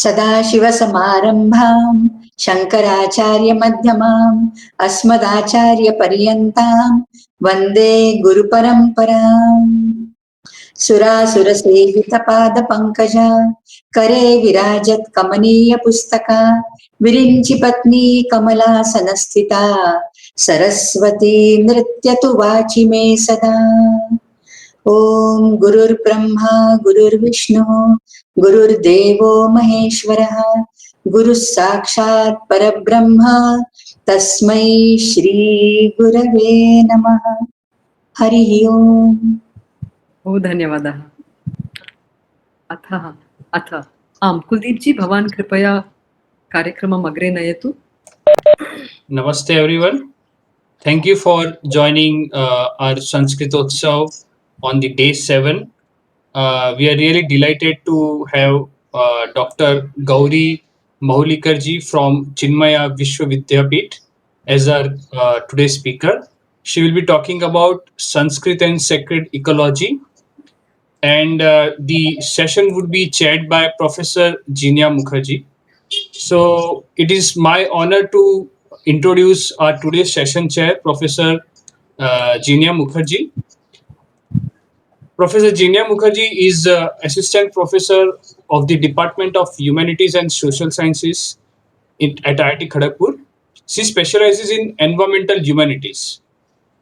सदाशिवसमारम्भां शङ्कराचार्यमध्यमाम् अस्मदाचार्यपर्यन्तां वन्दे गुरुपरम्पराम्। सुरासुरसेवितपादपङ्कजा करे विराजत् कमनीयपुस्तका विरिञ्चि पत्नी कमलासनस्थिता सरस्वती नृत्यतु वाचि मे सदा। ॐ गुरुर्ब्रह्मा गुरुर्विष्णुः गुरुर्देवो महेश्वरः गुरुः साक्षात् परब्रह्म तस्मै श्री गुरवे नमः। हरिः ओम्। बहु धन्यवादः। अथ कुलदीप जी, भवान् कृपया कार्यक्रमम् अग्रे नयतु। Namaste everyone. Thank you for joining our Sanskritotsav on the day 7. We are really delighted to have Dr. Gauri Mahulikarji from Chinmaya Vishwavidyapith as our today's speaker. She will be talking about Sanskrit and sacred ecology, and the session would be chaired by Professor Jinya Mukherjee. So it is my honor to introduce our today's session chair, Professor Jinya Mukherjee. Professor Jinya Mukherjee is Assistant Professor of the Department of Humanities and Social Sciences at IIT Kharagpur. She specializes in environmental humanities.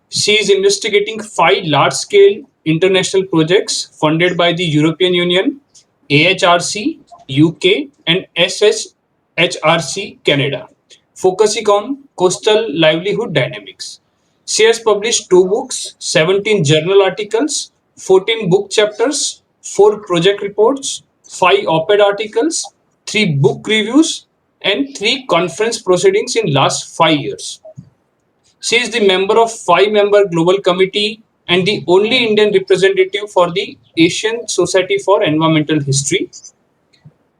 She is investigating 5 large-scale international projects funded by the European Union, AHRC, UK, and SHRC Canada, focusing on coastal livelihood dynamics. She has published 2 books, 17 journal articles, 14 book chapters, 4 project reports, 5 op-ed articles, 3 book reviews, and 3 conference proceedings in last 5 years. She is the member of 5-member global committee and the only Indian representative for the Asian Society for Environmental History.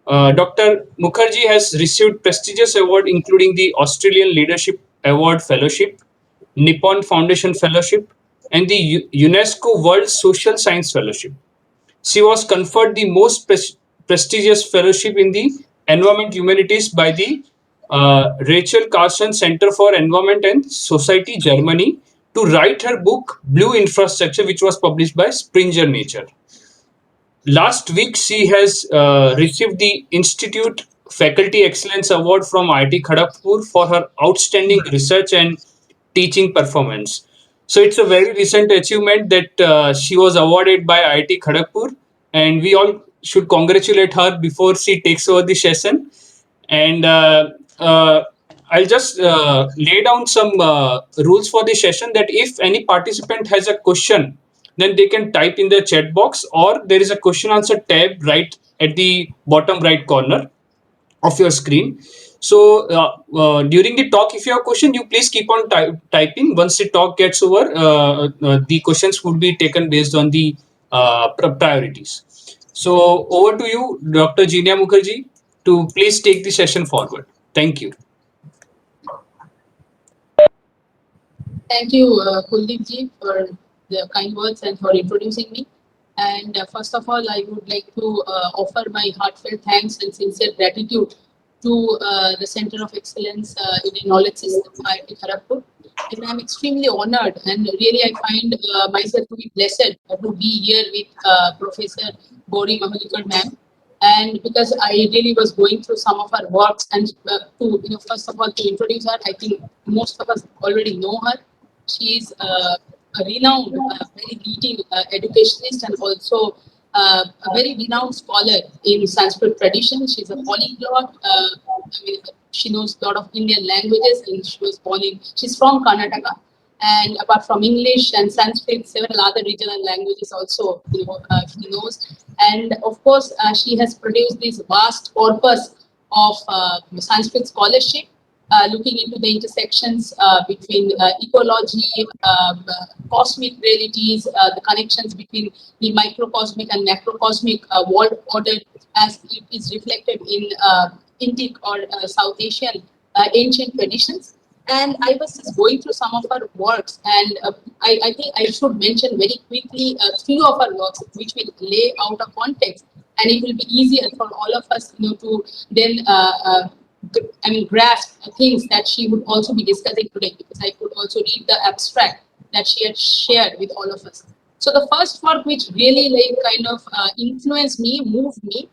Dr. Mukherjee has received prestigious awards including the Australian Leadership Award Fellowship, Nippon Foundation Fellowship, and the UNESCO World Social Science Fellowship. She was conferred the most prestigious fellowship in the Environment Humanities by the Rachel Carson Center for Environment and Society, Germany, to write her book Blue Infrastructure, which was published by Springer Nature. Last week, she has received the Institute Faculty Excellence Award from IIT Kharagpur for her outstanding research and teaching performance. So it's a very recent achievement that she was awarded by IIT Kharagpur, and we all should congratulate her before she takes over the session. And I'll just lay down some rules for the session, that if any participant has a question, then they can type in the chat box, or there is a question answer tab right at the bottom right corner of your screen. So during the talk, if you have a question, you please keep on typing. Once the talk gets over, the questions would be taken based on the priorities. So over to you, Dr. Jinya Mukherjee, to please take the session forward. Thank you. Thank you, Kuldeep ji, for the kind words and for introducing me. And first of all, I would like to offer my heartfelt thanks and sincere gratitude to the Center of Excellence in the Knowledge System, IIT Kharagpur. And I'm extremely honored, and really I find myself to be blessed to be here with Professor Gauri Mahulikar ma'am. And because I really was going through some of her works, and first of all, to introduce her, I think most of us already know her. She is a renowned, very leading educationist, and also a very renowned scholar in Sanskrit tradition. She's a polyglot. She knows a lot of Indian languages, and she's from Karnataka. And apart from English and Sanskrit, several other regional languages also, she knows. And of course, she has produced this vast corpus of Sanskrit scholarship, looking into the intersections between ecology, cosmic realities, the connections between the microcosmic and macrocosmic world order, as it is reflected in Indic or South Asian ancient traditions. And I was just going through some of her works, and I think I should mention very quickly 3 of her works, which will lay out a context and it will be easier for all of us, to then grasp things that she would also be discussing today, because I could also read the abstract that she had shared with all of us. So the first work which really influenced me, moved me,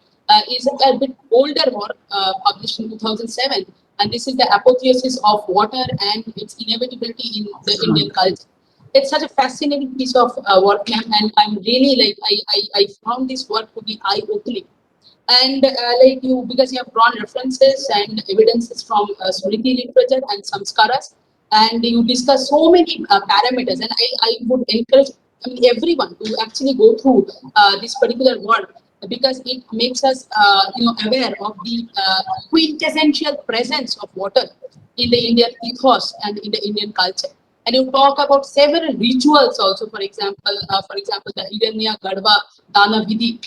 is a bit older work published in 2007, and this is the apotheosis of water and its inevitability in the Indian culture. It's such a fascinating piece of work, ma'am, and I'm really I found this work to be eye-opening. And because you have drawn references and evidences from Smriti literature and Samskaras, and you discuss so many parameters, and I would encourage everyone to actually go through this particular work, because it makes us aware of the quintessential presence of water in the Indian ethos and in the Indian culture. And you talk about several rituals also, for example, the Hiranya Gadva Dana Vidhi.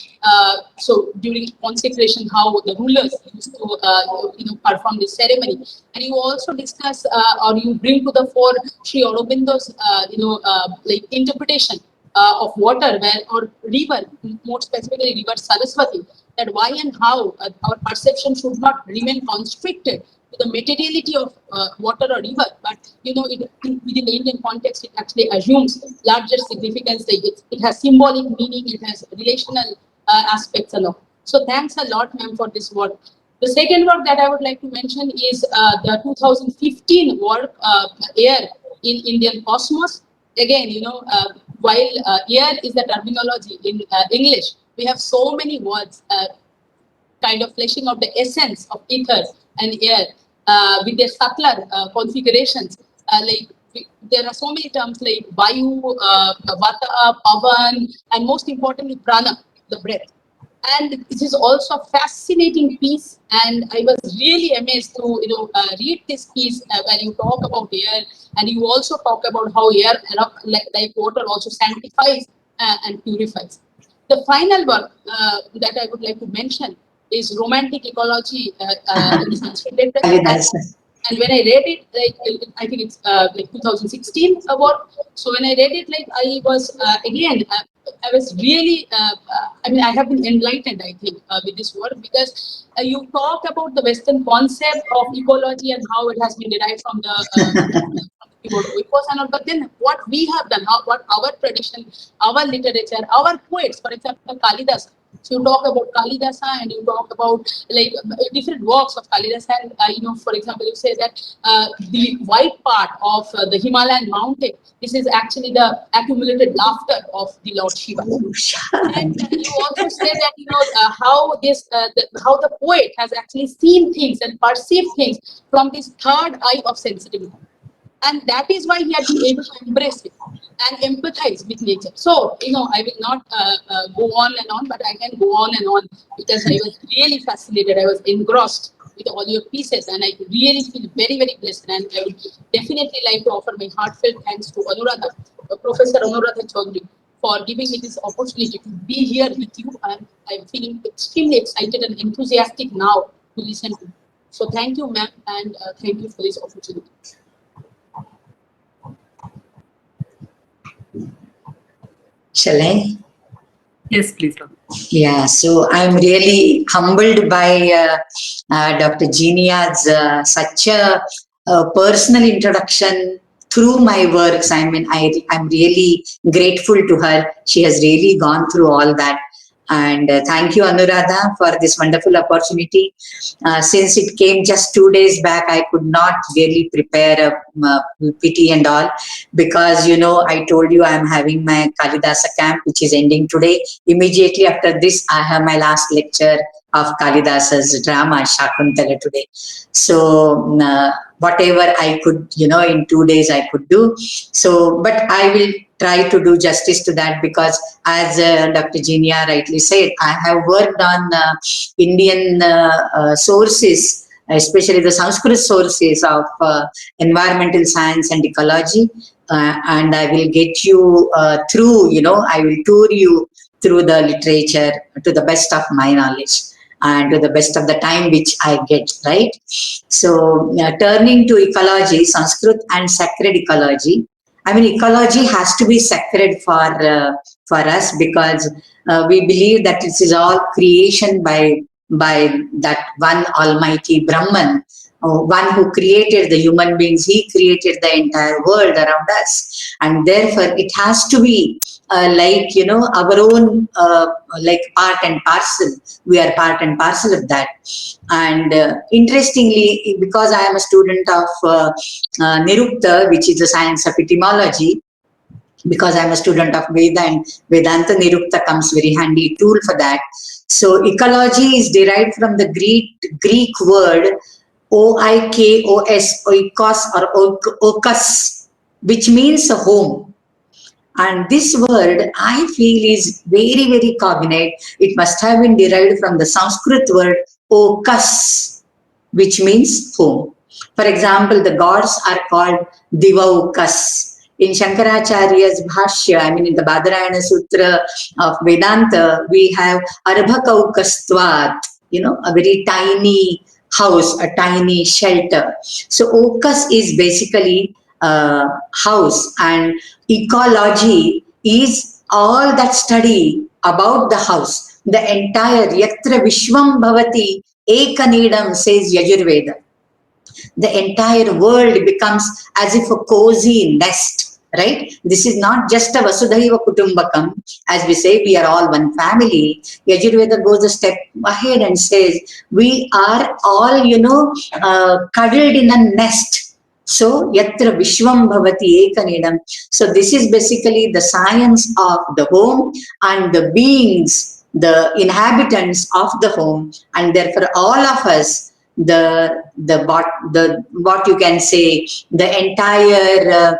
So during consecration, how the rulers used to perform this ceremony. And you also discuss or you bring to the fore Sri Aurobindo's interpretation of water, or river, more specifically river Saraswati, that why and how our perception should not remain constricted to the materiality of water or river, but within the Indian context, it actually assumes larger significance. It has symbolic meaning, it has relational aspects along. So thanks a lot, ma'am, for this work. The second work that I would like to mention is the 2015 work, Air in Indian Cosmos. Again, while air is the terminology in English, we have so many words kind of fleshing out the essence of ether and air with their subtler configurations. There are so many terms like Vayu, Vata, Pavan, and most importantly, Prana, the breath. And this is also a fascinating piece, and I was really amazed to read this piece where you talk about air, and you also talk about how air, like water, also sanctifies and purifies. The final work that I would like to mention is Romantic Ecology in Sanskrit literature. And when I read it, I think it's 2016 work. So when I read it, I was I was really, I have been enlightened, I think, with this work, because you talk about the Western concept of ecology and how it has been derived from the but then what we have done, what our tradition, our literature, our poets, for example, Kalidasa. So you talk about Kalidasa and you talk about different works of Kalidasa, and for example, you say that the white part of the Himalayan mountain, this is actually the accumulated laughter of the Lord Shiva. And you also say that how the poet has actually seen things and perceived things from this third eye of sensitivity. And that is why he had been able to embrace it and empathize with nature. So, I will not go on and on, but I can go on and on, because I was really fascinated. I was engrossed with all your pieces, and I really feel very, very blessed. And I would definitely like to offer my heartfelt thanks to Anuradha, Professor Anuradha Chaudhary, for giving me this opportunity to be here with you. And I'm feeling extremely excited and enthusiastic now to listen to you. So thank you, ma'am, and thank you for this opportunity. Shall I? Yes, please, Doctor. Yeah, so I'm really humbled by Dr. Genia's such a personal introduction through my works. I mean, I'm really grateful to her. She has really gone through all that. And thank you, Anuradha, for this wonderful opportunity. Since it came just 2 days back, I could not really prepare a PT and all, because, I told you I'm having my Kalidasa camp, which is ending today. Immediately after this, I have my last lecture of Kalidasa's drama, Shakuntala, today. So whatever I could, in 2 days I could do. So, but I will try to do justice to that, because as Dr. Genia rightly said, I have worked on Indian sources, especially the Sanskrit sources of environmental science and ecology, and I will get you through, I will tour you through the literature to the best of my knowledge and to the best of the time which I get, right? So turning to ecology, Sanskrit and sacred ecology. I mean, ecology has to be sacred for for us, because we believe that it is all creation by that one Almighty Brahman, one who created the human beings. He created the entire world around us, and therefore it has to be like, you know, our own, like part and parcel. We are part and parcel of that. And interestingly, because I am a student of Nirukta, which is the science of etymology, because I'm a student of Veda, and Vedanta, Nirukta comes very handy tool for that. So ecology is derived from the Greek word oikos, oikos or okas, which means a home. And this word, I feel, is very, very cognate. It must have been derived from the Sanskrit word okas, which means home. For example, the gods are called Divaukas. In Shankaracharya's Bhashya, I mean in the Badarayana Sutra of Vedanta, we have Arbhakaukastvat, you know, a very tiny house, a tiny shelter. So Okas is basically a house, and ecology is all that study about the house. The entire Yatra Vishwam Bhavati Ekanidam, says Yajurveda. The entire world becomes as if a cozy nest, right? This is not just a Vasudhaiva Kutumbakam. As we say, we are all one family. Yajurveda goes a step ahead and says, we are all, you know, cuddled in a nest. So, Yatra Vishwam Bhavati Ekanidam. So, this is basically the science of the home and the beings, the inhabitants of the home, and therefore all of us, the what you can say, the entire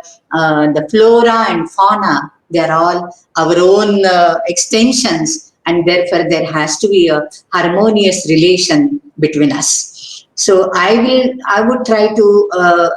the flora and fauna, they are all our own extensions, and therefore there has to be a harmonious relation between us. So I would try to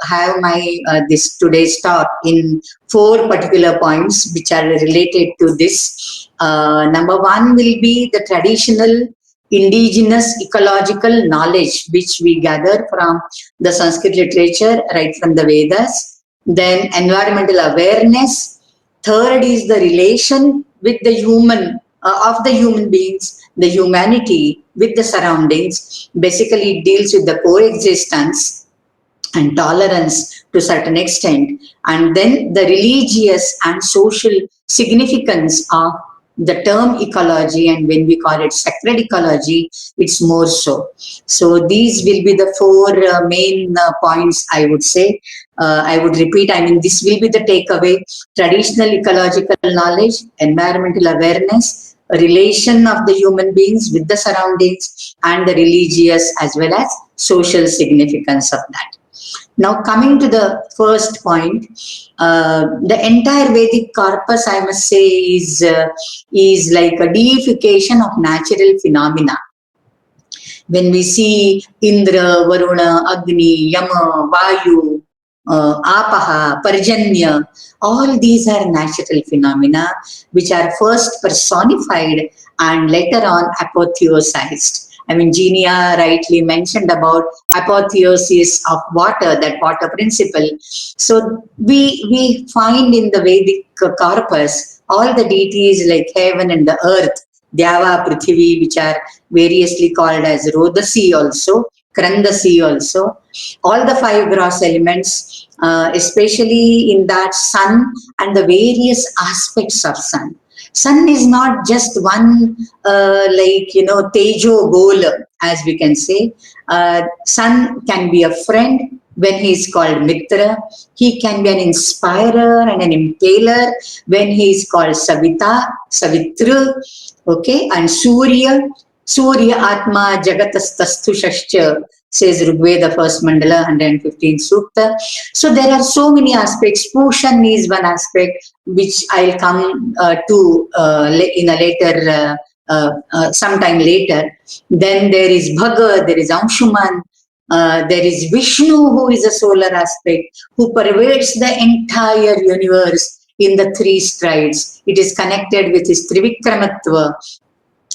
have my this today's talk in 4 particular points which are related to this. Number 1 will be the traditional indigenous ecological knowledge which we gather from the Sanskrit literature, right from the Vedas. Then environmental awareness. Third is the relation with the human, of the human beings, the humanity with the surroundings. Basically, it deals with the coexistence and tolerance to a certain extent. And then the religious and social significance of the term ecology, and when we call it sacred ecology, it's more so. So these will be the 4 main points, I would say. I would repeat, I mean, this will be the takeaway: traditional ecological knowledge, environmental awareness, relation of the human beings with the surroundings, and the religious as well as social significance of that. Now, coming to the first point, the entire Vedic corpus, I must say, is like a deification of natural phenomena. When we see Indra, Varuna, Agni, Yama, Vayu, Apaha, Parjanya, all these are natural phenomena which are first personified and later on apotheosized. I mean, Genia rightly mentioned about apotheosis of water, that water principle. So we find in the Vedic corpus all the deities like heaven and the earth, Dyava, Prithvi, which are variously called as Rodasi also, Krandasi also. All the 5 gross elements, especially in that sun and the various aspects of sun. Sun is not just one, like, you know, Tejo goal, as we can say. Sun can be a friend when he is called Mitra. He can be an inspirer and an impaler when he is called Savita, Savitru, okay, and Surya. Surya Atma Jagatastastu Shashcha, says Rigveda first Mandala 115th Sukta. So there are so many aspects. Pushan is one aspect which I'll come to in a later, sometime later. Then there is Bhaga, there is Anshuman, there is Vishnu, who is a solar aspect, who pervades the entire universe in the 3 strides. It is connected with his Trivikramatva.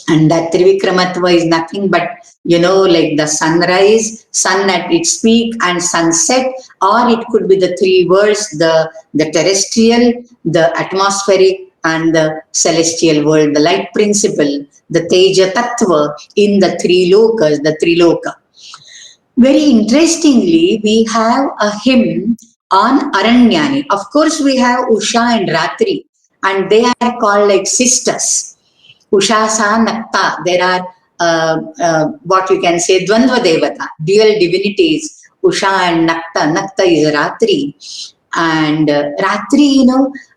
And that Trivikramatva is nothing but, you know, like the sunrise, sun at its peak, and sunset, or it could be the 3 worlds, the terrestrial, the atmospheric, and the celestial world, the light principle, the Teja Tattva in the three lokas, the Triloka. Very interestingly, we have a hymn on Aranyani. Of course, we have Usha and Ratri, and they are called like sisters. Usha Sa Nakta. There are what you can say Dvandva Devata, dual divinities. Usha and Nakta. Nakta is Ratri, and Ratri.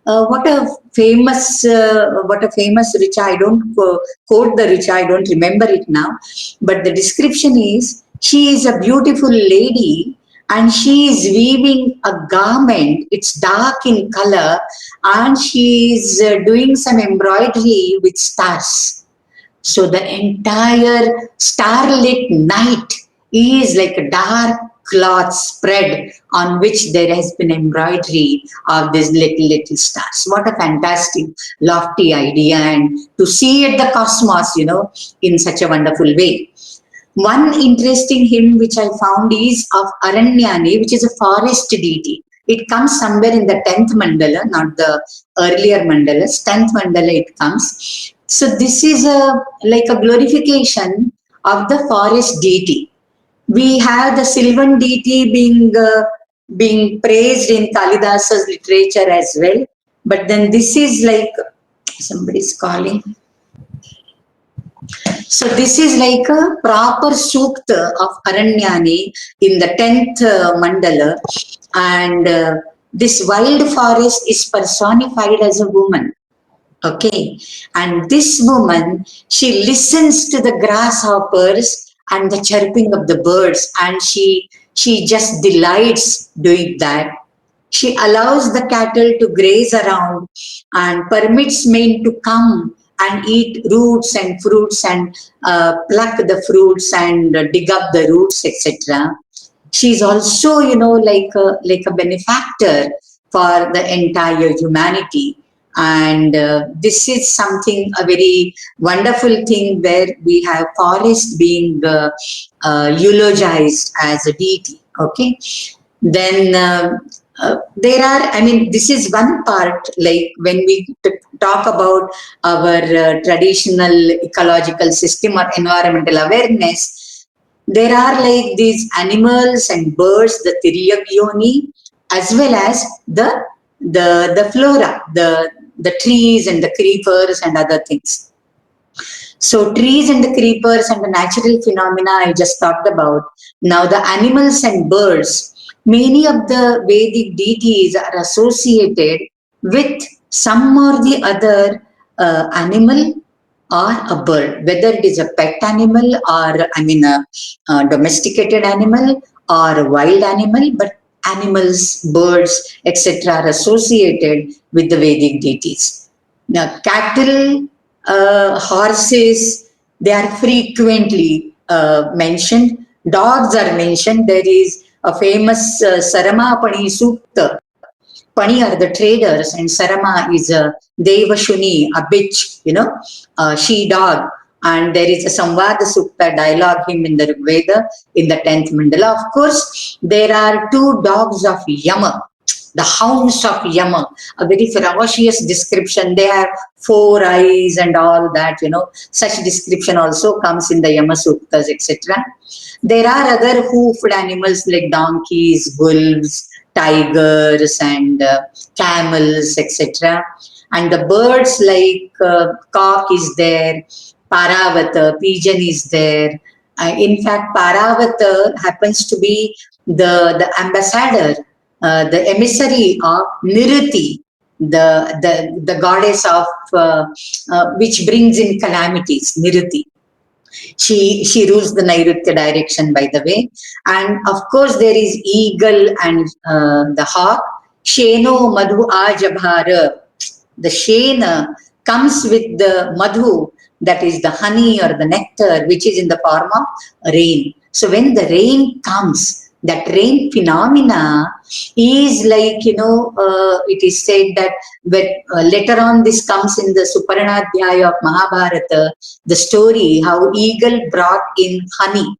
What a famous richa. I don't quote the richa. I don't remember it now, but the description is she is a beautiful lady and she is weaving a garment. It's dark in color and she is doing some embroidery with stars. So the entire starlit night is like a dark cloth spread on which there has been embroidery of these little stars. What a fantastic, lofty idea, and to see it the cosmos, in such a wonderful way. One interesting hymn which I found is of Aranyani, which is a forest deity. It comes somewhere in the 10th mandala, not the earlier mandalas. 10th mandala it comes. So this is like a glorification of the forest deity. We have the Sylvan deity being praised in Kalidasa's literature as well. But then this is like, somebody's calling. So this is like a proper sukta of Aranyani in the 10th mandala, and this wild forest is personified as a woman. Okay, and this woman, she listens to the grasshoppers and the chirping of the birds, and she just delights doing that. She allows the cattle to graze around and permits men to come and eat roots and fruits and pluck the fruits and dig up the roots, etc. She's also, like a benefactor for the entire humanity. And this is something, a very wonderful thing where we have forest being eulogized as a deity. Okay. Then there are, this is one part, like when we talk about our traditional ecological system or environmental awareness, there are like these animals and birds, the Tiryagyoni, as well as the flora, the trees and the creepers and other things. So trees and the creepers and the natural phenomena I just talked about. Now the animals and birds, many of the Vedic deities are associated with some or the other animal or a bird, whether it is a pet animal or a domesticated animal or a wild animal, but animals, birds, etc. are associated with the Vedic deities. Now cattle, horses, they are frequently mentioned. Dogs are mentioned. There is a famous Sarama Pani Sukta. Pani are the traders and Sarama is a Devashuni, a bitch, a she-dog. And there is a Samvada Sukta dialogue hymn in the Rig Veda in the 10th mandala. Of course, there are two dogs of Yama, the hounds of Yama, a very ferocious description. They have 4 eyes and all that, such description also comes in the Yama Suktas, etc. There are other hoofed animals like donkeys, wolves, tigers and camels, etc. And the birds like cock is there, Paravata, pigeon is there. In fact, Paravata happens to be the ambassador, the emissary of Niriti, the goddess of which brings in calamities, Niriti. She rules the Nairitya direction, by the way. And of course, there is eagle and the hawk. Sheno Madhu Ajabhara. The Shena comes with the Madhu, that is the honey or the nectar, which is in the form of rain. So when the rain comes, that rain phenomena is like, it is said that later on this comes in the Suparanadhyaya of Mahabharata, the story how eagle brought in honey,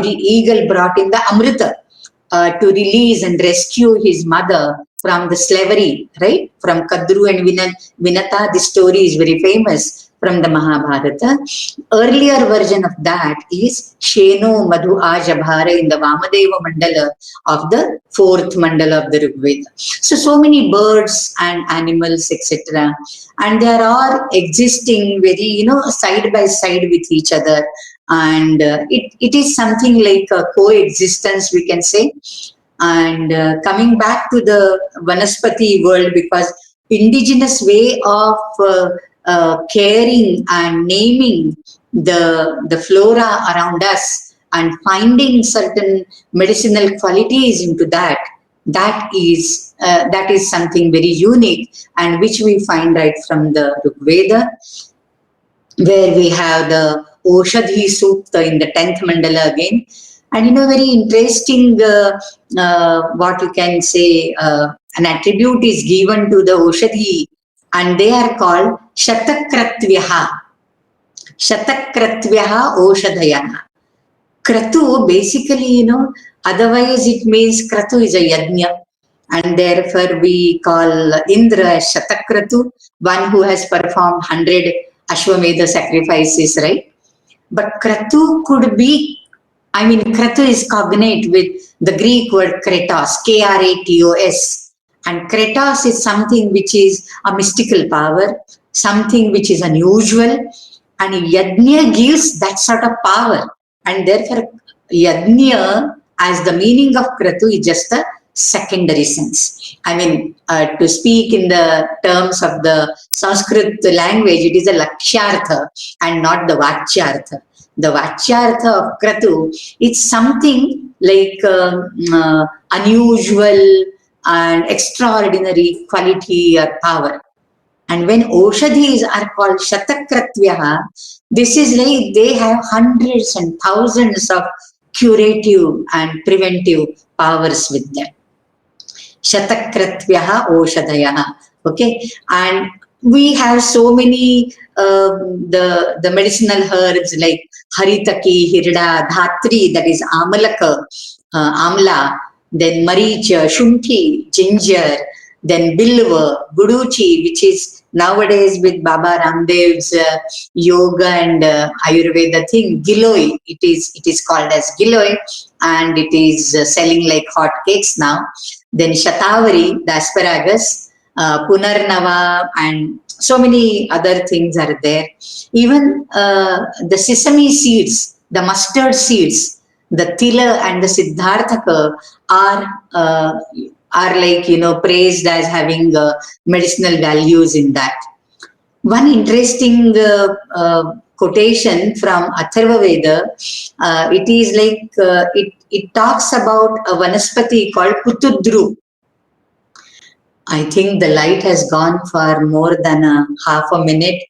eagle brought in the Amrita to release and rescue his mother from the slavery, right? From Kadru and Vinata, this story is very famous from the Mahabharata. Earlier version of that is Sheno Madhu Ajabhara in the Vamadeva Mandala of the fourth mandala of the Rigveda. So many birds and animals, etc. And they are all existing very, side by side with each other. And it is something like a coexistence, we can say. And coming back to the Vanaspati world, because indigenous way of caring and naming the flora around us and finding certain medicinal qualities into that is something very unique, and which we find right from the Rigveda, where we have the Oshadhi Sukta in the 10th mandala again. And very interesting, what you can say, an attribute is given to the Oshadhi, and they are called Shatakratviyaha. Shatakratviyaha Oshadhayaha. Kratu, basically, otherwise it means Kratu is a yajna. And therefore we call Indra as Shatakratu, one who has performed 100 Ashwamedha sacrifices, right? But Kratu could be, Kratu is cognate with the Greek word Kratos, Kratos. And Kratos is something which is a mystical power, something which is unusual. And Yajna gives that sort of power. And therefore, Yajna, as the meaning of Kratu, is just a secondary sense. To speak in the terms of the Sanskrit language, it is a Lakshyartha and not the Vachyartha. The Vachyartha of Kratu, it's something like unusual and extraordinary quality or power. And when Oshadhis are called Shatakratviyaha, this is like they have hundreds and thousands of curative and preventive powers with them. Shatakratviyaha Oshadhayaha. Okay, and we have so many the medicinal herbs like Haritaki, Hirda, Dhatri, that is Amalaka, Amla, then Maricha, Shunthi, Ginger, then Bilva, Guduchi, which is nowadays with Baba Ramdev's yoga and Ayurveda thing, Giloi, it is called as Giloi, and it is selling like hot cakes now. Then Shatavari, the asparagus, Punarnava, and so many other things are there. Even the sesame seeds, the mustard seeds, the Tila and the Siddharthaka are like, praised as having medicinal values in that. One interesting quotation from Atharva Veda, it is like, it talks about a vanaspati called Putudru. I think the light has gone for more than a half a minute.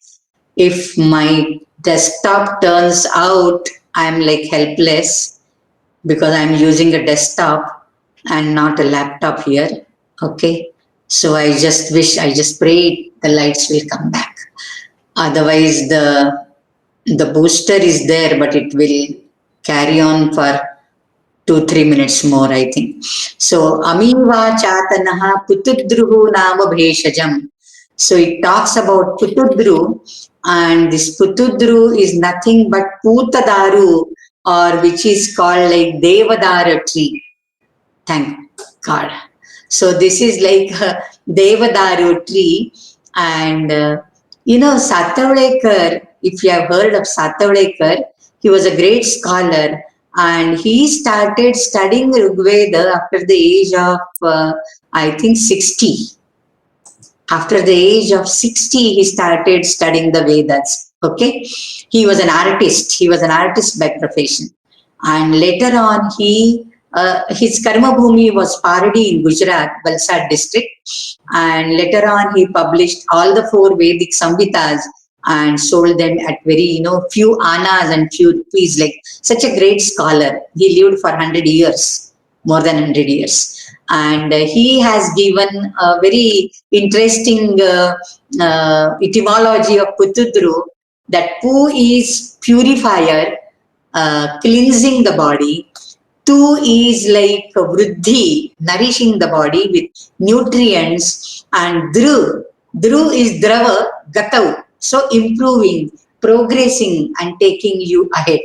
If my desktop turns out, I'm like helpless because I'm using a desktop and not a laptop here. Okay. So I just pray the lights will come back. Otherwise the booster is there, but it will carry on for 2-3 minutes more, I think. So Amiva Chatanaha Putudruhu Nama Bheshajam. So it talks about Putudru, and this Putudru is nothing but Putadaru, or which is called like Devadara tree. Thank God. So this is like a Devadaru tree. And Satavadekar, if you have heard of Satavadekar, he was a great scholar, and he started studying Rigveda after the age of, I think, 60. After the age of 60, he started studying the Vedas. Okay. He was an artist. He was an artist by profession. And later on, his Karma Bhumi was Paradi in Gujarat, Valsad district. And later on, he published all the 4 Vedic Samhitas and sold them at very, few annas and few rupees, like such a great scholar. He lived for 100 years, more than 100 years. And he has given a very interesting etymology of Putudru, that Pu is purifier, cleansing the body, Tu is like Vruddhi, nourishing the body with nutrients, and Dhru is Drava, Gatav, so improving, progressing, and taking you ahead.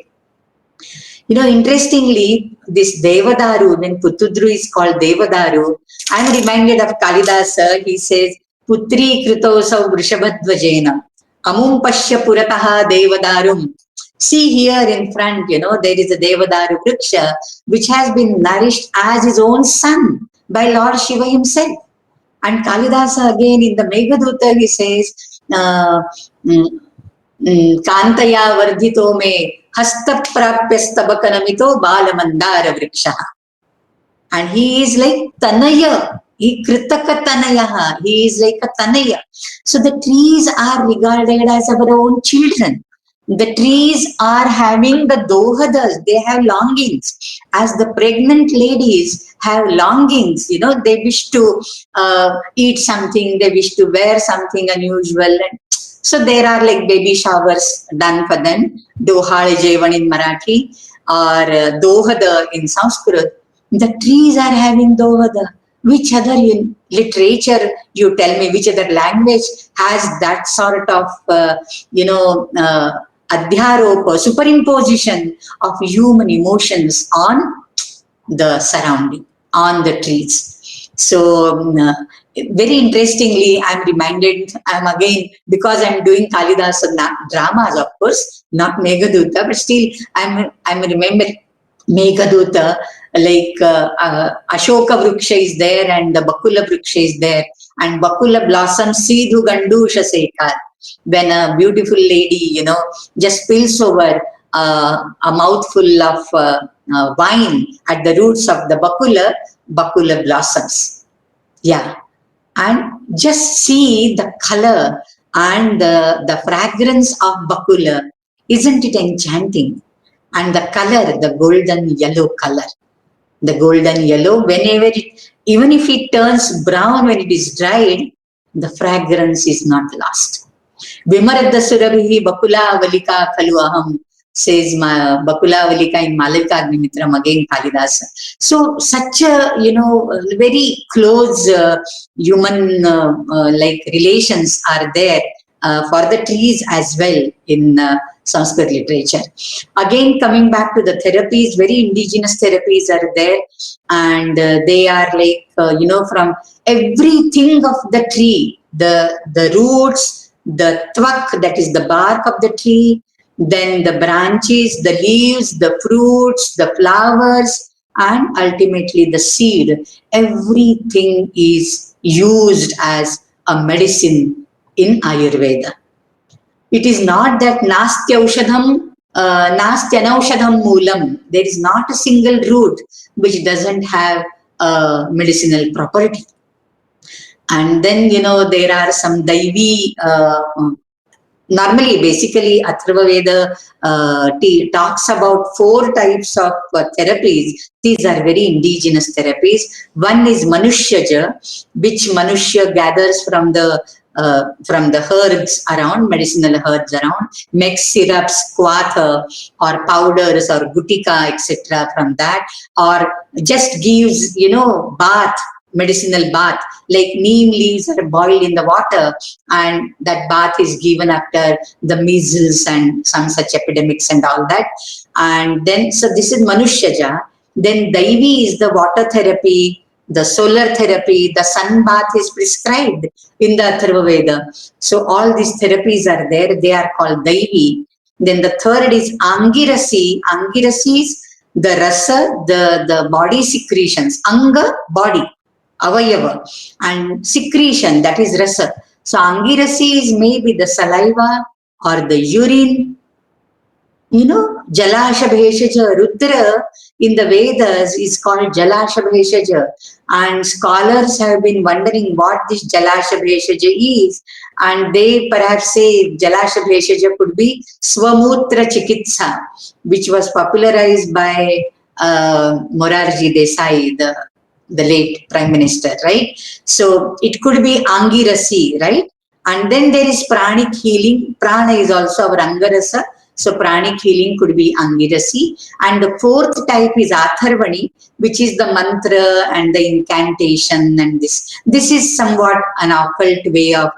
You know, interestingly, this Devadaru, when Putudru is called Devadaru, I'm reminded of Kalidasa. He says, Putri Kritosav Vrishabhadvajena, Amum Pashya Purataha Devadarum. See here in front, you know, there is a Devadaru Vriksha, which has been nourished as his own son by Lord Shiva himself. And Kalidasa again in the Meghaduta, he says, Kantaya Vardhito me Hasta Prapyastabakanamito Balamandara Vriksha. And he is like Tanaya. He Kritaka Tanayaha. He is like a Tanaya. So the trees are regarded as our own children. The trees are having the dohadas, they have longings. As the pregnant ladies have longings, you know, they wish to eat something, they wish to wear something unusual. So there are like baby showers done for them, Dohale Jevan in Marathi or Dohada in Sanskrit. The trees are having Dohada. Which other literature, you tell me, which other language has that sort of, adhyaropa, superimposition of human emotions on the surrounding, on the trees. So, very interestingly, I'm reminded, I'm again, because I'm doing Kalidasa dramas, of course, not Meghaduta, but still I'm remembering Meghaduta, like Ashoka Vriksha is there and the Bakula Vriksha is there, and Bakula blossoms Sidhu Gandusha Sekar. When a beautiful lady, you know, just spills over a mouthful of wine at the roots of the Bakula blossoms. Yeah. And just see the color and the fragrance of Bakula. Isn't it enchanting? And the color, the golden yellow color. The golden yellow, whenever it, even if it turns brown when it is dried, the fragrance is not lost. Vimaradda Surabhi Bakula Avalika Kalu Aham, says Bakula Avalika in Malavika Agnimitram, again Kalidasa. So such a, you know, very close human like relations are there for the trees as well in Sanskrit literature. Again, coming back to the therapies, very indigenous therapies are there, and they are like, from everything of the tree, the roots, the twak, that is the bark of the tree, then the branches, the leaves, the fruits, the flowers, and ultimately the seed. Everything is used as a medicine in Ayurveda. It is not that Nastyanaushadham Moolam. There is not a single root which doesn't have a medicinal property. And then, there are some Daivi, normally, basically, Atharva Veda talks about 4 types of therapies. These are very indigenous therapies. One is Manushyaja, which Manushya gathers from the herbs around, medicinal herbs around, makes syrups, kwatha, or powders, or gutika, etc. from that, or just gives, bath, medicinal bath, like neem leaves are boiled in the water, and that bath is given after the measles and some such epidemics and all that. And then, so this is Manushyaja. Then Daivi is the water therapy, the solar therapy, the sun bath is prescribed in the Atharva Veda. So all these therapies are there. They are called Daivi. Then the third is Angirasi. Angirasi is the rasa, the body secretions. Anga, body, avayava, and secretion, that is rasa. So Angirasi is maybe the saliva or the urine. Jalasha Bheshaja, Rudra in the Vedas is called Jalasha Bheshaja, and scholars have been wondering what this Jalasha Bheshaja is, and they perhaps say Jalasha Bheshaja could be Swamutra Chikitsa, which was popularized by Morarji Desai, the late Prime Minister, right? So it could be Angirasi, right? And then there is pranic healing. Prana is also our Angarasa. So pranic healing could be Angirasi. And the fourth type is Atharvani, which is the mantra and the incantation and this. This is somewhat an occult way of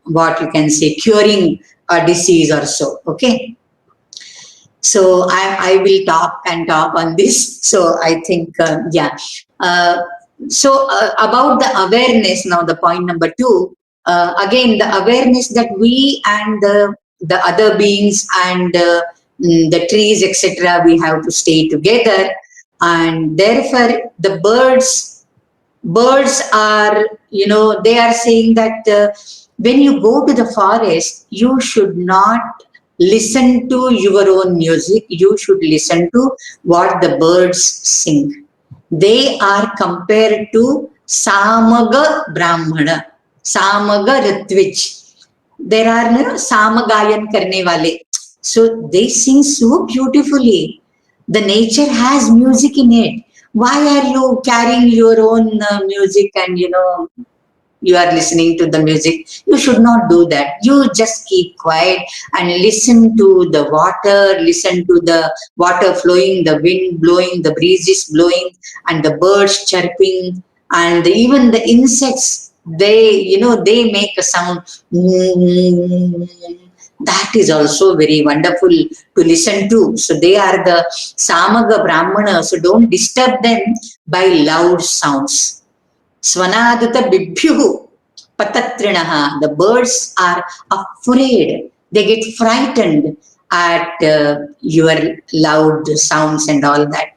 what you can say, curing a disease or so. Okay. So I will talk and talk on this. So I think, yeah. About the awareness, now the point number 2, again, the awareness that we and the other beings and the trees, etc., we have to stay together. And therefore, the birds are, they are saying that when you go to the forest, you should not listen to your own music. You should listen to what the birds sing. They are compared to Samaga Brahmana, Samaga Ritvich. There are Samagayan Karne Wale. So they sing so beautifully. The nature has music in it. Why are you carrying your own music and you are listening to the music? You should not do that. You just keep quiet and listen to the water, listen to the water flowing, the wind blowing, the breezes blowing, and the birds chirping, and even the insects, they make a sound. That is also very wonderful to listen to. So they are the Samaga Brahmana. So don't disturb them by loud sounds. Svanadata Bibhyuhu Patatrinaha. The birds are afraid. They get frightened at your loud sounds and all that.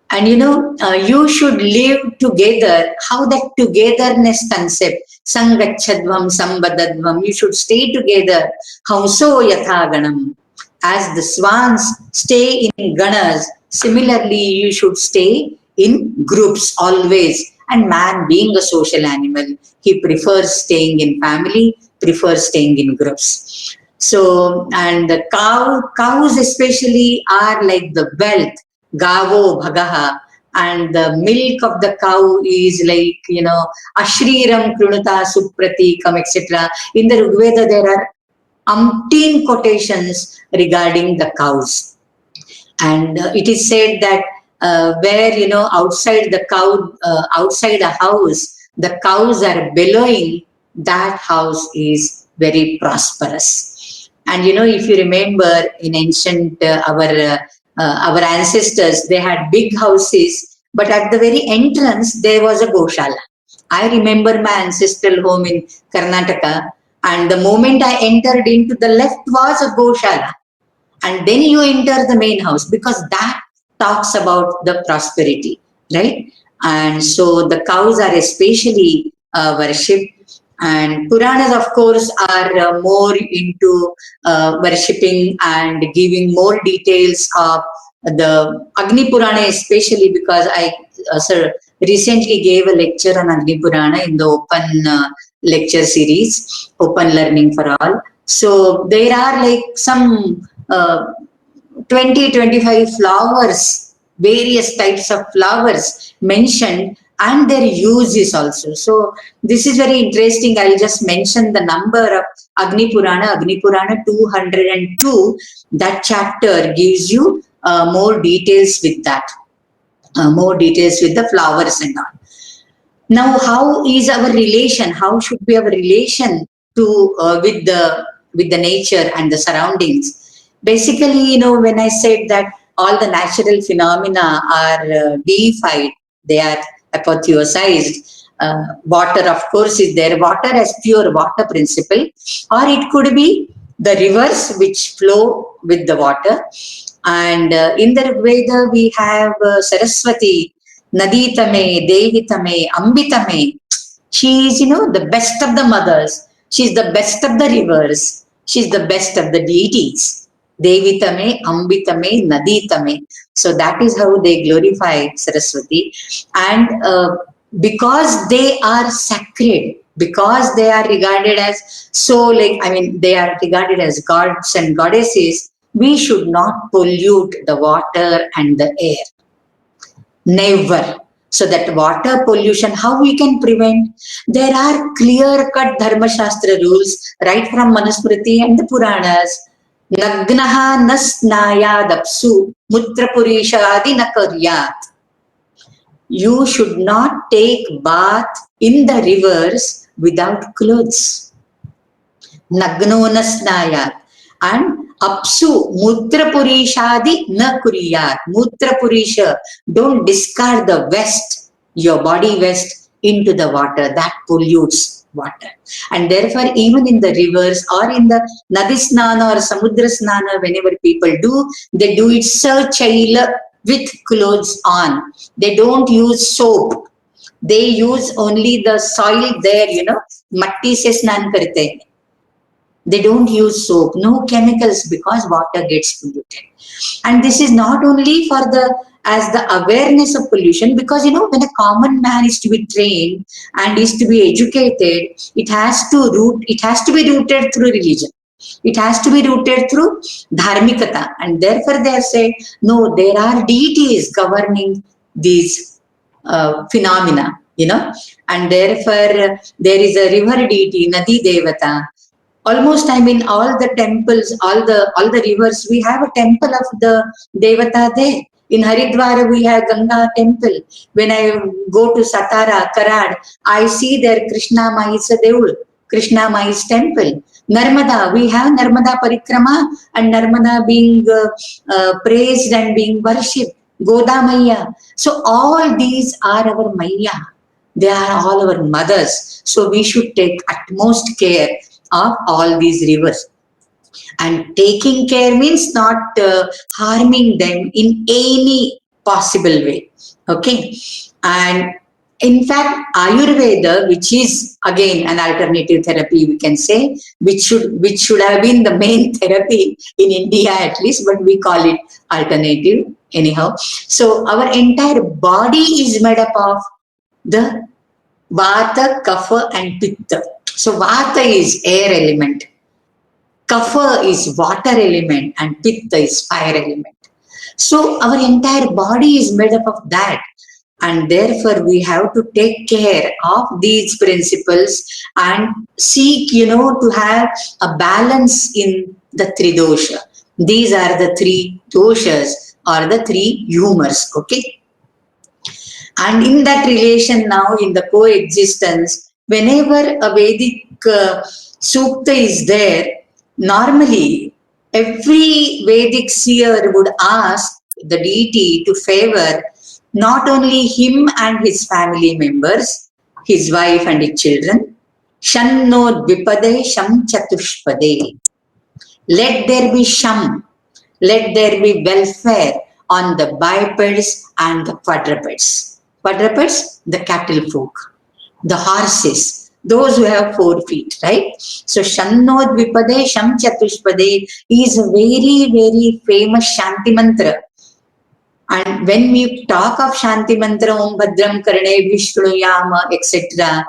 And you should live together. How that togetherness concept, Sangachadvam, Sambadadvam, you should stay together. Hamso Yathaganam. As the swans stay in ganas, similarly you should stay in groups always. And man, being a social animal, he prefers staying in family, prefers staying in groups. So, and the cows especially are like the wealth. Gavo Bhagaha, and the milk of the cow is like, Ashriram Krunuta Supratikam, etc. In the Rigveda, there are umpteen quotations regarding the cows. And it is said that where, outside a house, the cows are bellowing, that house is very prosperous. And, if you remember in ancient, our ancestors, they had big houses, but at the very entrance, there was a Goshala. I remember my ancestral home in Karnataka, and the moment I entered into the left was a Goshala. And then you enter the main house, because that talks about the prosperity, right? And so the cows are especially worshipped. And Puranas, of course, are more into worshipping and giving more details of the Agni Purana, especially because I recently gave a lecture on Agni Purana in the open lecture series, Open Learning for All. So there are like some 20-25 flowers, various types of flowers mentioned, and their uses also. So this is very interesting. I'll just mention the number of Agni Purana 202. That chapter gives you more details with that, more details with the flowers and all. Now, how is our relation? How should be our relation to with the nature and the surroundings? Basically, when I said that all the natural phenomena are deified, they are apotheosized. Water, of course, is there. Water as pure water principle, or it could be the rivers which flow with the water. And in the Veda, we have Saraswati, Naditame, Devitame, Ambitame. She is, the best of the mothers. She is the best of the rivers. She is the best of the deities. Devitame, Ambitame, Naditame. So that is how they glorify Saraswati. And because they are sacred, because they are regarded as they are regarded as gods and goddesses, we should not pollute the water and the air. Never. So that water pollution, how we can prevent? There are clear-cut Dharma Shastra rules right from Manusmriti and the Puranas. Nagnaha na snayadapsu mutrapurishadi na karyat. You should not take bath in the rivers without clothes. Nagno na snayat. And apsu mutrapurishadi na kuryat. Mutrapurisha, don't discard the waste, your body waste, into the water. That pollutes water. And therefore, even in the rivers or in the Nadi Snana or Samudra Snana, whenever people do, they do it sachaila with clothes on. They don't use soap. They use only the soil there, matti se snan karte hain. They don't use soap, no chemicals, because water gets polluted. And this is not only for as the awareness of pollution, because when a common man is to be trained and is to be educated, it has to be rooted through religion. It has to be rooted through dharmikata. And therefore they say, no, there are deities governing these phenomena, and therefore there is a river deity, Nadi Devata. Almost, all the temples, all the rivers, we have a temple of the Devata there. In Haridwar, we have Ganga temple. When I go to Satara, Karad, I see there Krishna Mai's Deul, Krishna Mai's temple. Narmada, we have Narmada Parikrama and Narmada being praised and being worshipped. Goda Maya. So all these are our Maya. They are all our mothers. So we should take utmost care of all these rivers. And taking care means not harming them in any possible way. Okay. And in fact, Ayurveda, which is again an alternative therapy, we can say, which should have been the main therapy in India at least, but we call it alternative anyhow. So our entire body is made up of the Vata, Kapha and Pitta. So Vata is air element, Kapha is water element, and Pitta is fire element. So our entire body is made up of that. And therefore we have to take care of these principles and seek, to have a balance in the three dosha. These are the three doshas or the three humors, okay? And in that relation now, in the coexistence, whenever a Vedic Sukta is there, normally every Vedic seer would ask the deity to favor not only him and his family members, his wife and his children, Shanno Dvipade Sham Chatushpade. Let there be Sham, let there be welfare on the bipeds and the quadrupeds. Quadrupeds, the cattle folk, the horses, those who have 4 feet, right? So Shanno Dvipade Sham Chatushpade is a very, very famous Shanti mantra. And when we talk of Shanti mantra, Om Bhadram Karne Vishnuyama, etc.,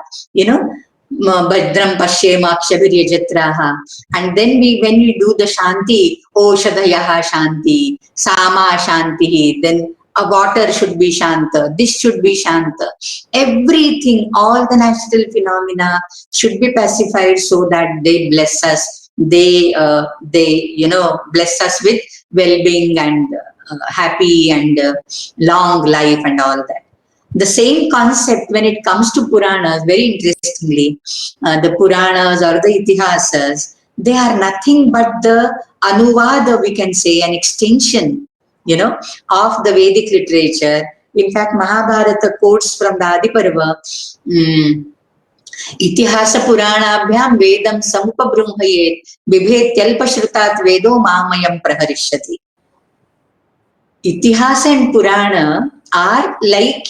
Bhadram Pashyema Akshabhirya Jatraha. And then when we do the Shanti, Oshadayaha Shanti, Sama Shanti, then a water should be Shanta, this should be Shanta. Everything, all the natural phenomena should be pacified so that they bless us. They bless us with well-being and happy and long life and all that. The same concept when it comes to Puranas, very interestingly, the Puranas or the Itihasas, they are nothing but the Anuvada, we can say, an extension, of the Vedic literature. In fact, Mahabharata quotes from the Adiparva, Itihasa Puranabhyam Vedam Samupabrumbhayet Vibhetyalpashrutat Vedo Mamayam Praharishyati. Itihasa and Purana are like,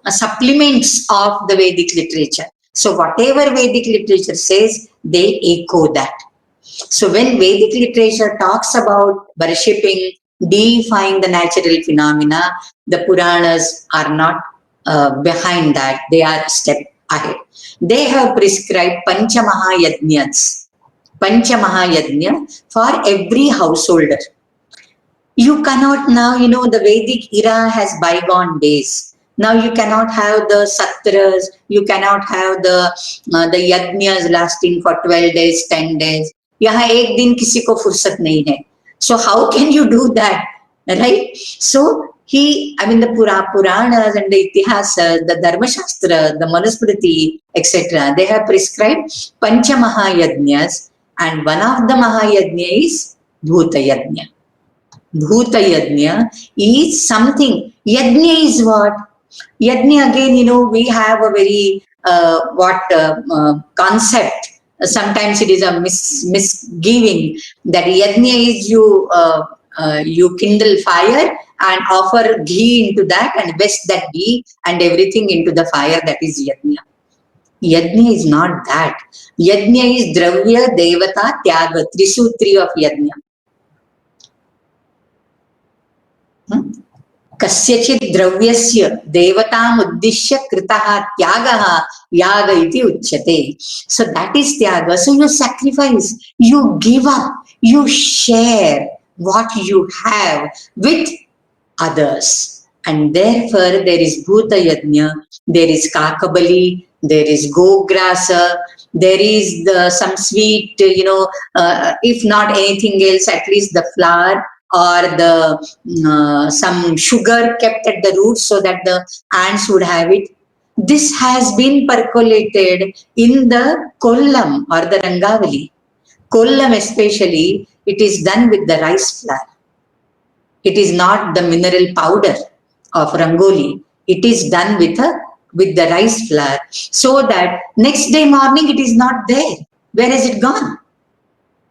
supplements of the Vedic literature. So whatever Vedic literature says, they echo that. So when Vedic literature talks about worshipping, deifying the natural phenomena, the Puranas are not behind that. They are a step ahead. They have prescribed Panchamahayajnas. Panchamahayajna for every householder. You cannot now, the Vedic era has bygone days. Now you cannot have the satras, you cannot have the yajnas lasting for 12 days, 10 days. यहाँ एक दिन किसी को फुर्सत नहीं है. So how can you do that, right? So the Puranas and the Itihasa, the Dharma Shastra, the Manusmriti, etc., they have prescribed Pancha Mahayajnas, and one of the Mahayajna is Bhuta Yajna. Bhuta Yajna is something. Yajna is what? Yajna, again, we have a very concept. Sometimes it is a misgiving that yajna is you kindle fire and offer ghee into that and vest that ghee and everything into the fire. That is yajna. Yajna is not that. Yajna is dravya, devata, tyaga, trisutri of yajna. कस्यचित् द्रव्यस्य देवताम् उद्दिश्य कृतः त्यागः याग इति उच्यते. So that is tyaga. So you sacrifice, you give up, you share what you have with others. And therefore there is Bhuta Yajna, there is Kakabali, there is Gograsa, there is some sweet, if not anything else, at least the flour or the some sugar kept at the roots so that the ants would have it. This has been percolated in the Kollam or the Rangavali. Kollam especially, it is done with the rice flour. It is not the mineral powder of Rangoli. It is done with the rice flour, so that next day morning it is not there. Where has it gone?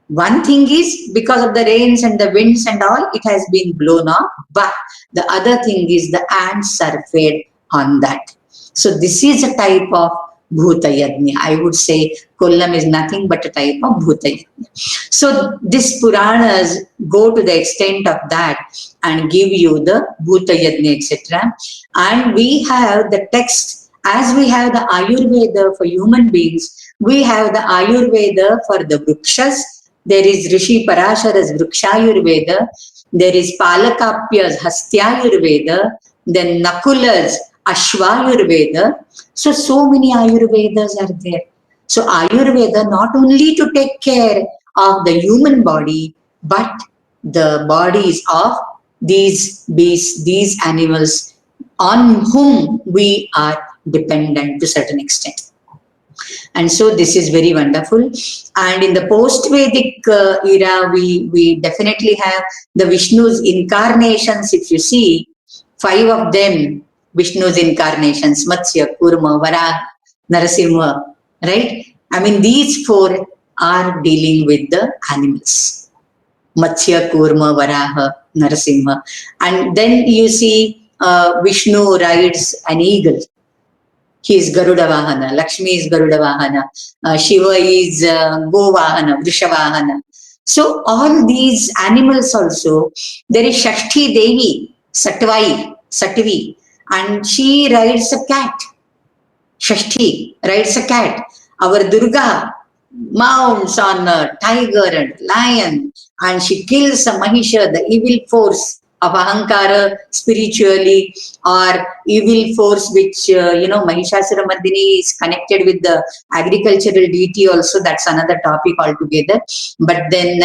One thing is, because of the rains and the winds and all, it has been blown off. But the other thing is the ants are fed on that. So this is a type of Bhuta Yajna. I would say Kollam is nothing but a type of Bhuta Yajna. So these Puranas go to the extent of that and give you the Bhuta Yajna, etc. And we have the text, as we have the Ayurveda for human beings, we have the Ayurveda for the Vrukshas. There is Rishi Parashara's Vrukshayurveda. There is Palakapya's Hastyayurveda. Then Nakula's Ashwayurveda. So many Ayurvedas are there. So Ayurveda not only to take care of the human body, but the bodies of these beasts, these animals on whom we are dependent to a certain extent. And so this is very wonderful. And in the post-Vedic era, we definitely have the Vishnu's incarnations. If you see, 5 of them, Vishnu's incarnations, Matsya, Kurma, Varaha, Narasimha, right? These 4 are dealing with the animals. Matsya, Kurma, Varaha, Narasimha. And then you see Vishnu rides an eagle. He is Garuda Vahana, Lakshmi is Garuda Vahana, Shiva is Go Vahana, Vrisha Vahana. So all these animals also, there is Shashti Devi, Satvi, and she rides a cat. Shashti rides a cat. Our Durga mounts on a tiger and lion, and she kills a Mahisha, the evil force of Ahankara spiritually, or evil force which, Mahishasura Mardini is connected with the agricultural deity also. That's another topic altogether. But then,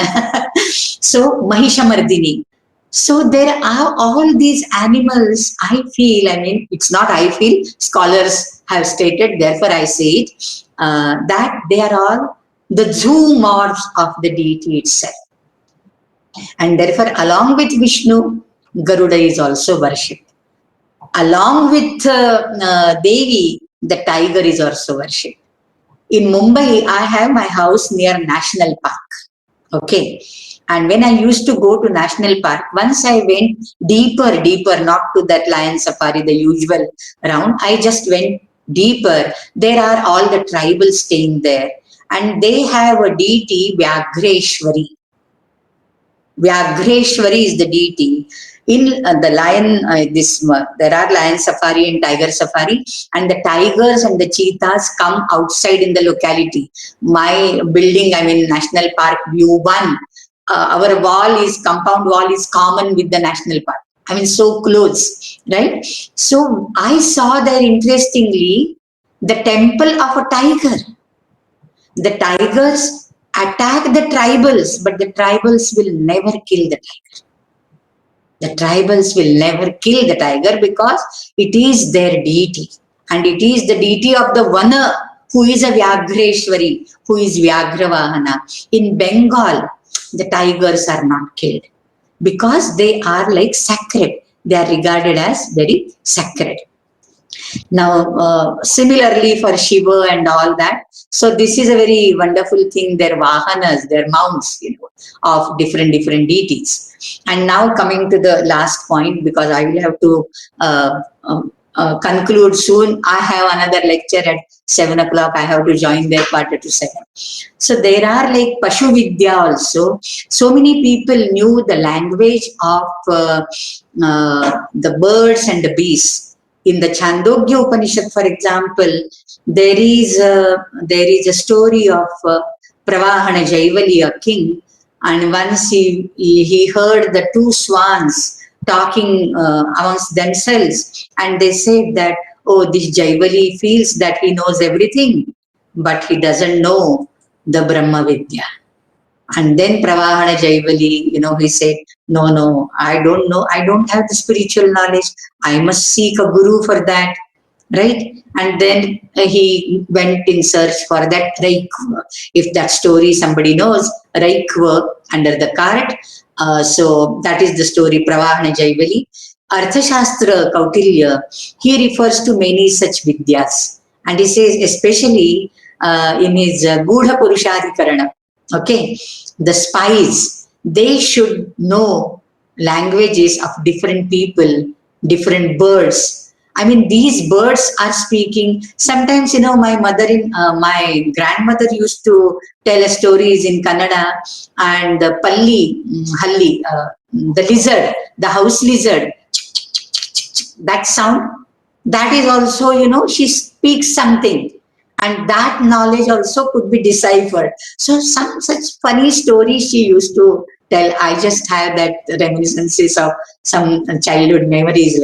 so Mahisha Mardini. So there are all these animals, I feel, it's not I feel, scholars have stated, therefore I say it, that they are all the zoomorphs of the deity itself. And therefore, along with Vishnu, Garuda is also worshipped. Along with Devi, the tiger is also worshipped. In Mumbai, I have my house near National Park. Okay. And when I used to go to National Park, once I went deeper, not to that lion safari, the usual round, I just went deeper. There are all the tribals staying there. And they have a deity, Vyagreshwari. Vyagreshwari is the deity. In the lion, there are lion safari and tiger safari, and the tigers and the cheetahs come outside in the locality. My building, National Park View 1, our compound wall is common with the National Park. So close, right? So I saw there, interestingly, the temple of a tiger. The tigers attack the tribals, but the tribals will never kill the tiger. The tribals will never kill the tiger because it is their deity. And it is the deity of the Vana who is a Vyagreshwari, who is Vyagravahana. In Bengal, the tigers are not killed because they are like sacred. They are regarded as very sacred. Now, similarly for Shiva and all that, so this is a very wonderful thing, their vahanas, their mounts, of different deities. And now coming to the last point, because I will have to conclude soon. I have another lecture at 7 o'clock. I have to join there 6:45. So there are like Pashu Vidya also. So many people knew the language of the birds and the beasts. In the Chandogya Upanishad, for example, there is a story of Pravahana Jaivali, a king, and once he heard the two swans talking amongst themselves, and they said that, oh, this Jaivali feels that he knows everything, but he doesn't know the Brahma Vidya. And then Pravahana Jaivali, he said, no, I don't know. I don't have the spiritual knowledge. I must seek a guru for that. Right? And then he went in search for that Raikva. If that story somebody knows, Raikva under the cart. So that is the story, Pravahana Jaivali. Arthashastra Kautilya, he refers to many such vidyas. And he says, especially in his Gudha Purushadhikarana, okay, the spies, they should know languages of different people, different birds. I mean, these birds are speaking. Sometimes, my grandmother used to tell us stories in Kannada, and the halli, the lizard, the house lizard, that sound, that is also, she speaks something. And that knowledge also could be deciphered. So some such funny stories she used to tell. I just have that reminiscences of some childhood memories,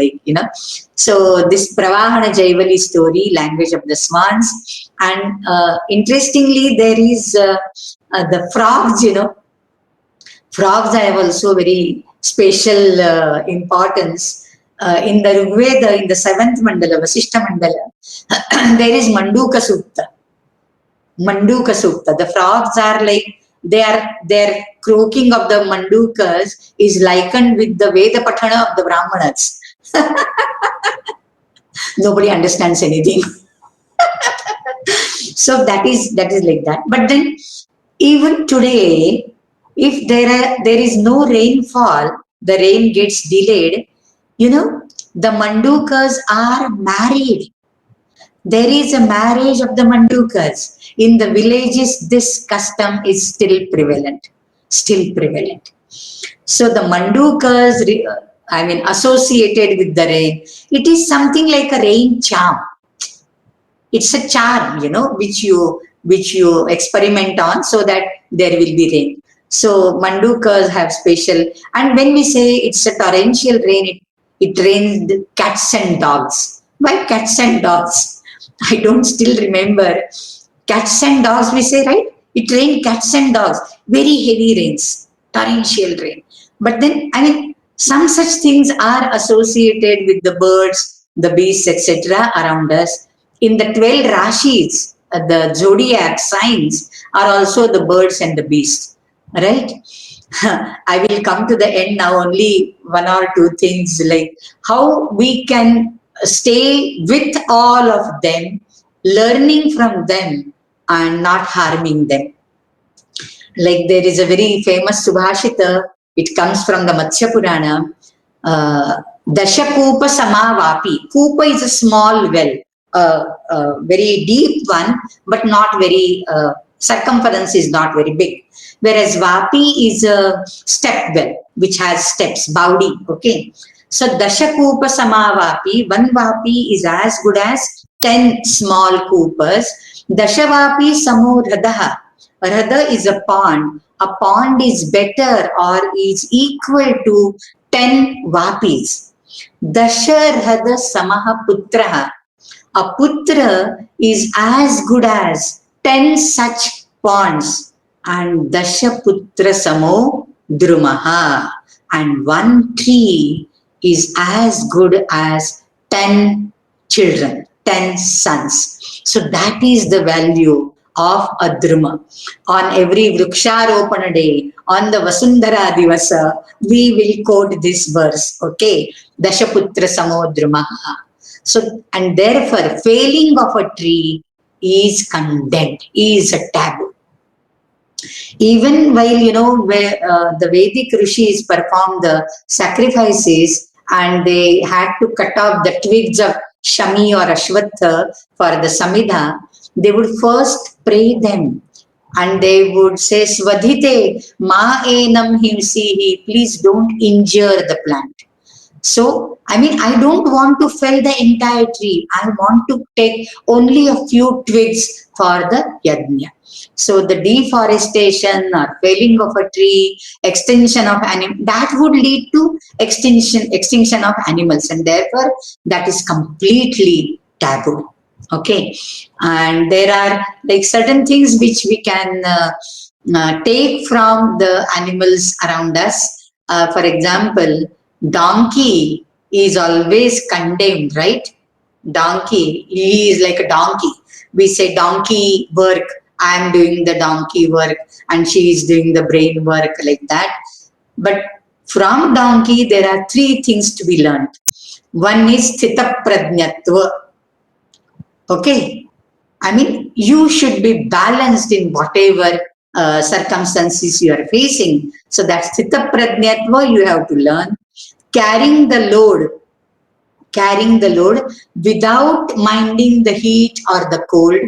So this Pravahana Jaivali story, language of the swans. And interestingly, there is the frogs, Frogs have also very special importance. In the Rigveda, in the 7th Mandala, Vasishtha Mandala, there is Manduka Sukta. Manduka Sukta. The frogs are like, their croaking of the Mandukas is likened with the Veda Pathana of the Brahmanas. Nobody understands anything. So that is like that. But then, even today, if there is no rainfall, the rain gets delayed. The Mandukas are married. There is a marriage of the Mandukas. In the villages, this custom is still prevalent. Still prevalent. So the Mandukas, associated with the rain, it is something like a rain charm. It's a charm, which you experiment on so that there will be rain. So Mandukas have special, and when we say it's a torrential rain, it rains cats and dogs. Why cats and dogs? I don't still remember. Cats and dogs, we say, right? It rained cats and dogs. Very heavy rains, torrential rain. But then, some such things are associated with the birds, the beasts, etc. around us. In the 12 Rashis, the zodiac signs are also the birds and the beasts. Right? I will come to the end now, only one or two things, like how we can stay with all of them, learning from them and not harming them. Like there is a very famous Subhashita, it comes from the Matsya Purana, Dasha Kupa Samavapi. Kupa is a small well, very deep one, but not very, circumference is not very big. Whereas Vapi is a step well, which has steps, Baudi, okay. So Dasha Kupa Samavapi, one Vapi is as good as 10 small Kupas. Dasha Vapi Samo Radha. Radha is a pond. A pond is better or is equal to 10 Vapis. Dasha Radha Samaha Putraha. A Putra is as good as 10 such ponds. and Dashaputra Samo Drumaha. And one tree is as good as 10 children, 10 sons. So that is the value of a Druma. On every Vriksharopana day, on the Vasundhara Divasa, we will quote this verse, okay? Dashaputra Samo Drumaha. So, and therefore, failing of a tree is condemned, is a taboo. Even while, where the Vedic rishis performed the sacrifices and they had to cut off the twigs of Shami or Ashwatha for the Samhita, they would first pray them and they would say, Svadhite, ma enam himsihi, please don't injure the plant. So, I mean, I don't want to fell the entire tree. I want to take only a few twigs for the yajna. So, the deforestation or felling of a tree, extinction of animals, that would lead to extinction of animals, and therefore that is completely taboo. Okay, and there are like certain things which we can take from the animals around us. For example, donkey is always condemned, right? Donkey, he is like a donkey. We say donkey work, I am doing the donkey work and she is doing the brain work, like that. But from donkey, there are three things to be learned. One is sthita prajnatva. Okay. I mean, you should be balanced in whatever circumstances you are facing. So that's sthita prajnatva you have to learn. Carrying the load without minding the heat or the cold,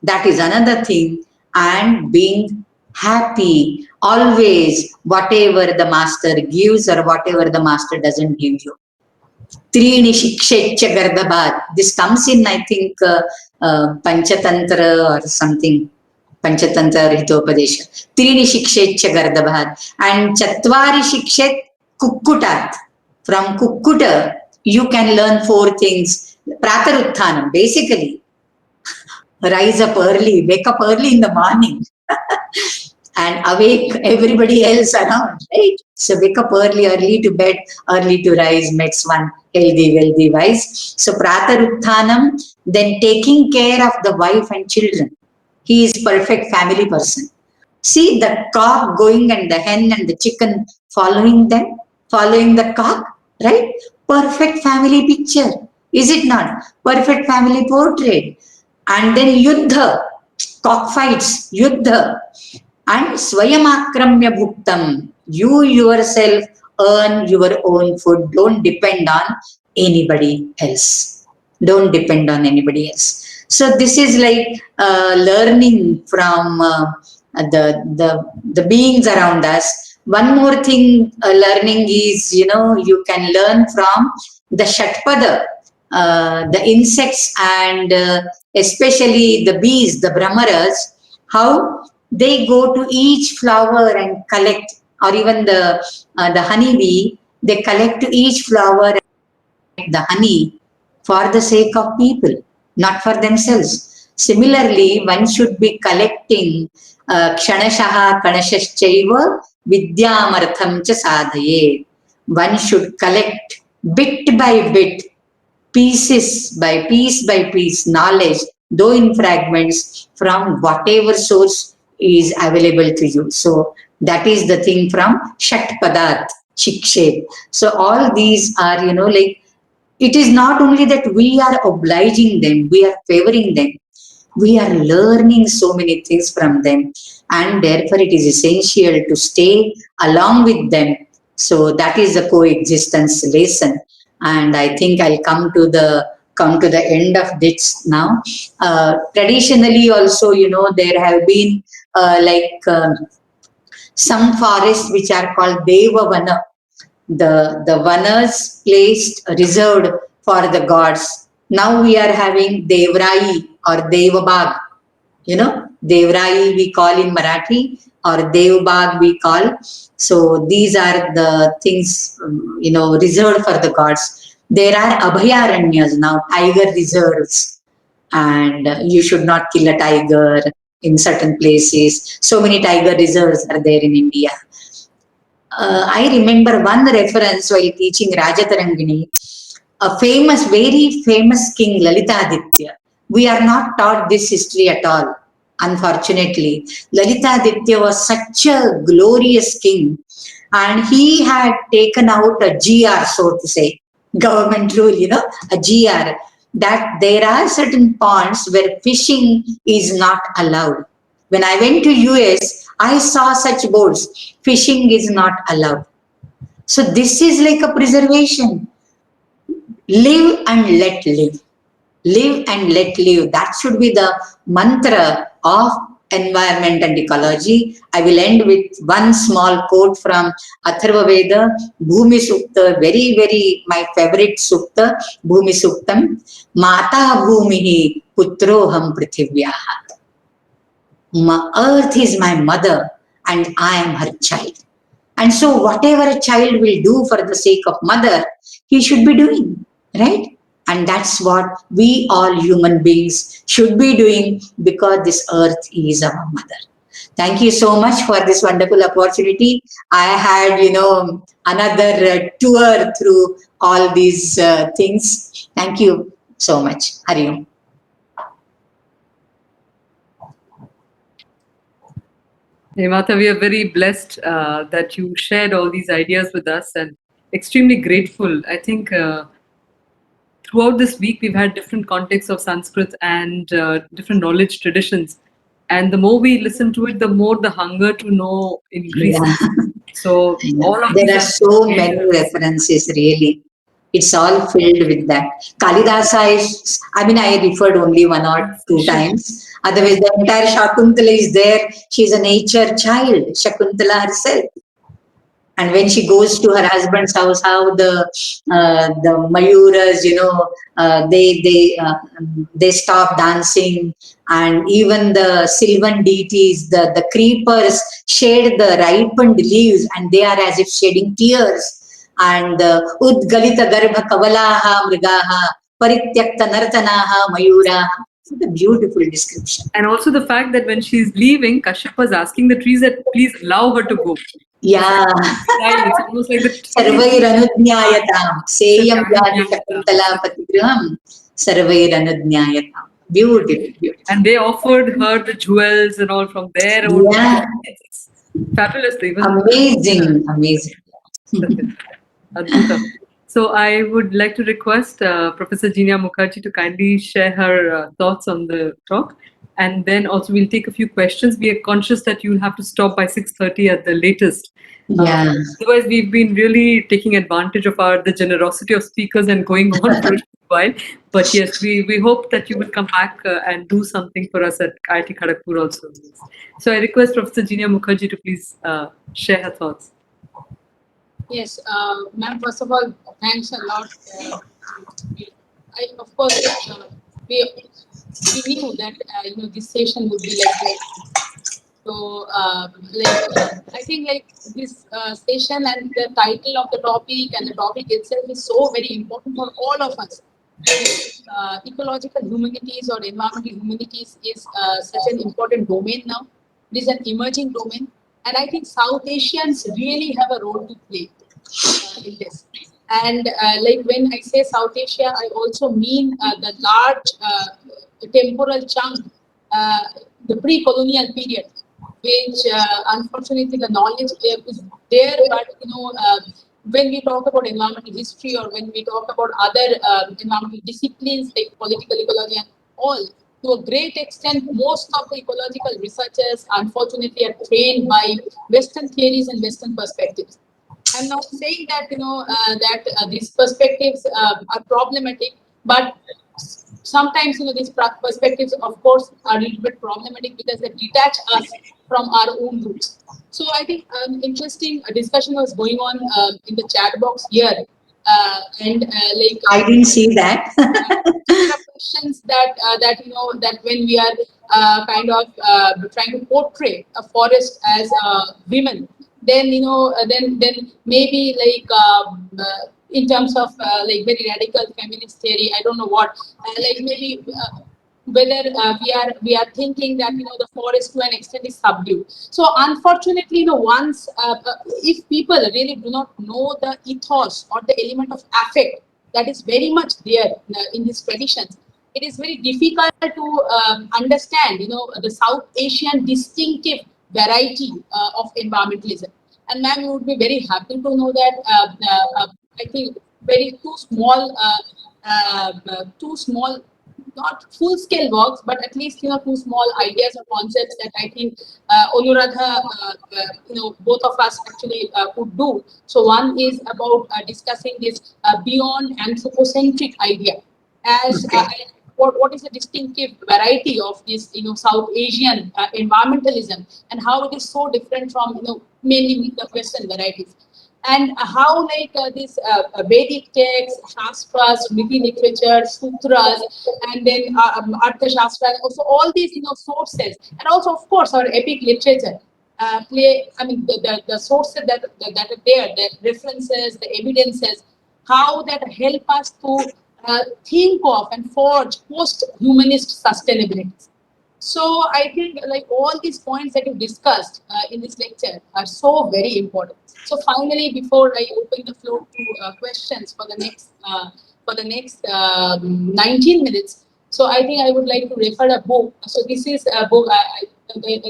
that is another thing. And being happy always, whatever the master gives or whatever the master doesn't give you. Trini Shikshechya Gardabhat. This comes in, I think, Panchatantra or something. Panchatantra or Hitopadesha. Trini Shikshechya Gardabhat. And Chatvari Shikshet Kukkutat. From Kukkuta, you can learn four things. Prataruthanam, basically. Rise up early, wake up early in the morning. And awake everybody else around, right? So wake up early to bed, early to rise makes one healthy, wealthy, wise. So Prataruthanam, then taking care of the wife and children. He is perfect family person. See the cock going and the hen and the chicken following them, following the cock, right? Perfect family picture. Is it not? Perfect family portrait. And then Yuddha, cockfights, Yuddha. And Swayamakramya Bhuktam, you yourself earn your own food. Don't depend on anybody else. Don't depend on anybody else. So this is like learning from the beings around us. One more thing learning is, you can learn from the Shatpada, the insects and especially the bees, the Brahmaras, how they go to each flower and collect, or even the honeybee, they collect to each flower the honey for the sake of people, not for themselves. Similarly, one should be collecting kshanashaha kanashaschaiva vidyamartham cha sadhaye. One should collect bit by bit, piece by piece, knowledge, though in fragments, from whatever source is available to you. So that is the thing from Shatpadat, Shikshet. So all these are, like, it is not only that we are obliging them, we are favoring them. We are learning so many things from them. And therefore it is essential to stay along with them. So that is the coexistence lesson. And I think I'll come to the end of this now. Traditionally also, there have been some forests which are called Devavana. The vanas placed, reserved for the gods. Now we are having Devrai or Devabag. Devrai we call in Marathi, or Devbag we call. So these are the things, reserved for the gods. There are Abhayaranyas now, tiger reserves. And you should not kill a tiger, in certain places. So many tiger reserves are there in India. I remember one reference while teaching Rajatarangini, a famous, very famous king, Lalitaditya. We are not taught this history at all, unfortunately. Lalitaditya was such a glorious king, and he had taken out a GR, so to say, government rule, a GR, that there are certain ponds where fishing is not allowed. When I went to US, I saw such boards, fishing is not allowed. So this is like a preservation. Live and let live. Live and let live. That should be the mantra of environment and ecology. I will end with one small quote from Atharva Veda, Bhumi Sukta, very, very my favorite Sukta, Bhumi Suktam, Mata Bhumihi Putroham Prithivyaha. Earth is my mother and I am her child. And so whatever a child will do for the sake of mother, he should be doing, right? And that's what we all human beings should be doing, because this earth is our mother. Thank you so much for this wonderful opportunity. I had, another tour through all these things. Thank you so much. Hari Om. Hemata, we are very blessed that you shared all these ideas with us, and extremely grateful. I think throughout this week, we've had different contexts of Sanskrit and different knowledge traditions. And the more we listen to it, the more the hunger to know increases. Yeah. So all of There these are so many references, really. It's all filled with that. Kalidasa is, I referred only one or two times. Otherwise, the entire Shakuntala is there. She's a nature child, Shakuntala herself. And when she goes to her husband's house, how the Mayuras, they stop dancing, and even the Sylvan deities, the creepers shed the ripened leaves, and they are as if shedding tears. And Udgalita Garbha Kavalaha Mrigaha Parityakta Nartanaha Mayuraha. What a beautiful description. And also the fact that when she's leaving, Kashyapa is asking the trees that please allow her to go. Yeah. It's almost like the Sarvairanudnyayatam. Seyam Yadi Shakuntala Patigraham. Sarvairanudnyayatam. Beautiful, beautiful. And they offered her the jewels and all from their own. Yeah. It's fabulous. Amazing, amazing. Adbhutam. So I would like to request Professor Jinia Mukherjee to kindly share her thoughts on the talk. And then also we'll take a few questions. We are conscious that you'll have to stop by 6:30 at the latest. Yeah. Otherwise, we've been really taking advantage of the generosity of speakers and going on for a while. But yes, we hope that you will come back and do something for us at IIT Kharagpur also. So I request Professor Jinia Mukherjee to please share her thoughts. Yes, ma'am, first of all, thanks a lot. Of course, we knew that this session would be like that. So, I think like this session and the title of the topic and the topic itself is so very important for all of us. Ecological humanities or environmental humanities is such an important domain now. It is an emerging domain, and I think South Asians really have a role to play in this. And like when I say South Asia, I also mean the large temporal chunk, the pre-colonial period, which unfortunately the knowledge is there, but when we talk about environmental history or when we talk about other environmental disciplines like political ecology and all, to a great extent, most of the ecological researchers unfortunately are trained by Western theories and Western perspectives. I'm not saying that these perspectives are problematic, but sometimes these perspectives, of course, are a little bit problematic because they detach us from our own roots. So I think an interesting discussion was going on in the chat box here, and I didn't see that. there are questions that when we are kind of trying to portray a forest as women, then then maybe in terms of like very radical feminist theory, I don't know what, like maybe whether we are thinking that the forest to an extent is subdued. So unfortunately, once if people really do not know the ethos or the element of affect that is very much there in these traditions, it is very difficult to understand the South Asian distinctive variety of environmentalism. And ma'am, you would be very happy to know that I think very two small, not full scale works, but at least two small ideas or concepts that I think Anuradha, both of us actually could do. So one is about discussing this beyond anthropocentric idea as Okay. what is the distinctive variety of this South Asian environmentalism, and how it is so different from mainly the Western varieties, and how like this Vedic texts, Shastras, Smriti literature, Sutras, and then Artha Shastra, and also all these sources, and also of course our epic literature play. I mean the sources that are there, the references, the evidences, how that help us to think of and forge post-humanist sustainability. So I think like all these points that you discussed in this lecture are so very important. So finally, before I open the floor to questions for the next 19 minutes, so I think I would like to refer a book. So this is a book.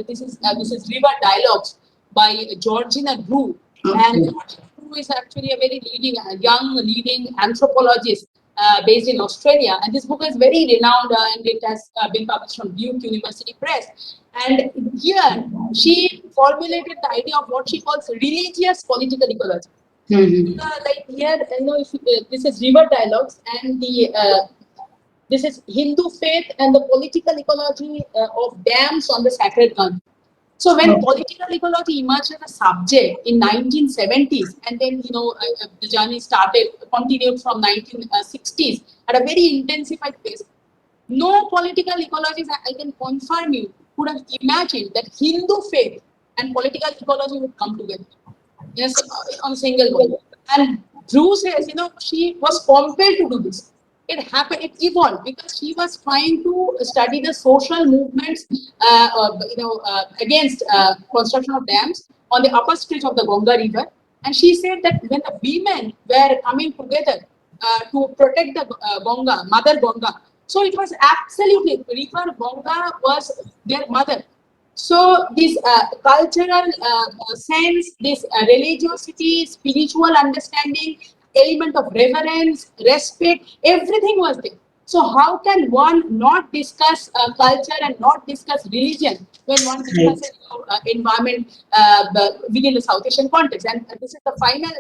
This is River Dialogues by Georgina Drew, and Okay. Georgina Drew is actually a very young leading anthropologist based in Australia. And this book is very renowned and it has been published from Duke University Press. And here she formulated the idea of what she calls religious political ecology. Mhm. Like here, if this is River Dialogues, and this is Hindu faith and the political ecology of dams on the sacred Ganges. So when political ecology emerged as a subject in 1970s, and then the journey continued from 1960s at a very intensified pace. No political ecologists, I can confirm you, could have imagined that Hindu faith and political ecology would come together. Yes, on a single one. And Drew says, she was compelled to do this. It happened, it evolved because she was trying to study the social movements, against construction of dams on the upper stretch of the Ganga River. And she said that when the women were coming together to protect the Ganga, Mother Ganga, so it was absolutely, River Ganga was their mother. So this cultural sense, this religiosity, spiritual understanding, element of reverence, respect, everything was there. So how can one not discuss culture and not discuss religion when one Right. discusses environment within the South Asian context? And this is the final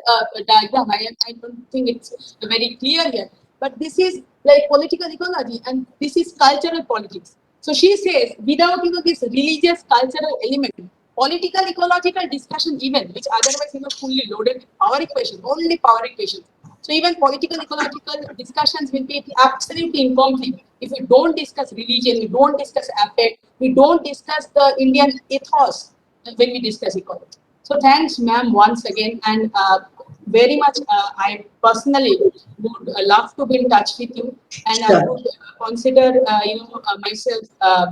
diagram. I don't think it's very clear here, but this is like political ecology, and this is cultural politics. So she says, without this religious cultural element, political ecological discussion even, which otherwise fully loaded with power equations, only power equations. So even political ecological discussions will be absolutely incomplete if we don't discuss religion, we don't discuss affect, we don't discuss the Indian ethos when we discuss ecology. So thanks, ma'am, once again, and very much. I personally would love to be in touch with you, and I Sure. would consider, myself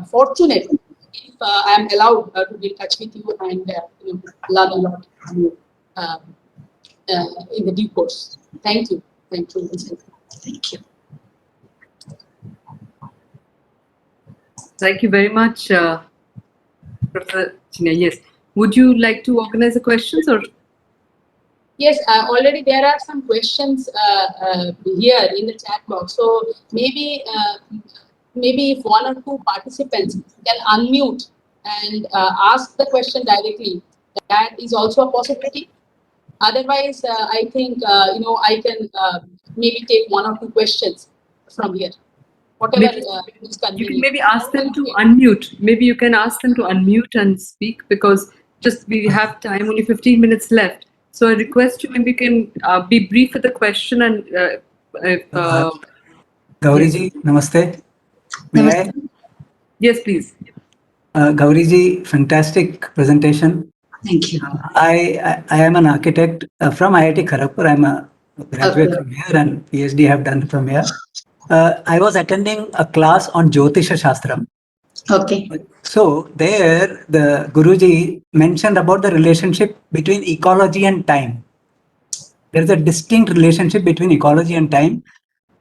fortunate if I am allowed to be in touch with you and learn a lot from you uh, in the due course. Thank you. Thank you. Thank you. Thank you very much, Professor Chinya. Yes. Would you like to organize the questions or? Yes, already there are some questions here in the chat box. So maybe if one or two participants can unmute and ask the question directly, that is also a possibility. Otherwise, I think I can maybe take one or two questions from here. Whatever Maybe, is you can convenient. maybe ask them to unmute. Maybe you can ask them to unmute and speak, because just we have time, only 15 minutes left. So I request you maybe can be brief with the question and Gauriji, namaste. May I? yes, please. Gauriji, fantastic presentation. Thank you. I am an architect from IIT Kharagpur. I'm a graduate Okay. from here and PhD have done from here. I was attending a class on Jyotisha Shastram. Okay. So there, the Guruji mentioned about the relationship between ecology and time. There is a distinct relationship between ecology and time.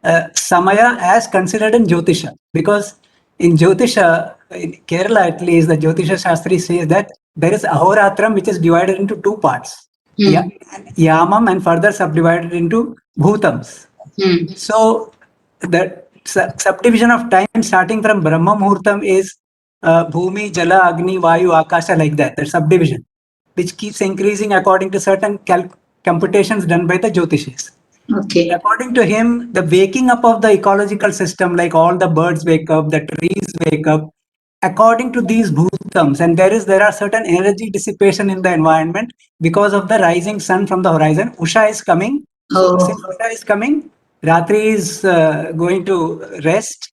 Samaya as considered in Jyotisha, because in Jyotisha, in Kerala at least, the Jyotisha Shastri says that there is Ahoratram, which is divided into two parts, Hmm. Yamam, and further subdivided into Bhutams. Hmm. So the subdivision of time starting from Brahma Muhurtam is Bhumi, Jala, Agni, Vayu, Akasha, like that. The subdivision, which keeps increasing according to certain computations done by the Jyotishis. Okay. According to him, the waking up of the ecological system, like all the birds wake up, the trees wake up, according to these bhutams, and there are certain energy dissipation in the environment because of the rising sun from the horizon. Usha is coming. So Oh. since Usha is coming, Ratri is going to rest,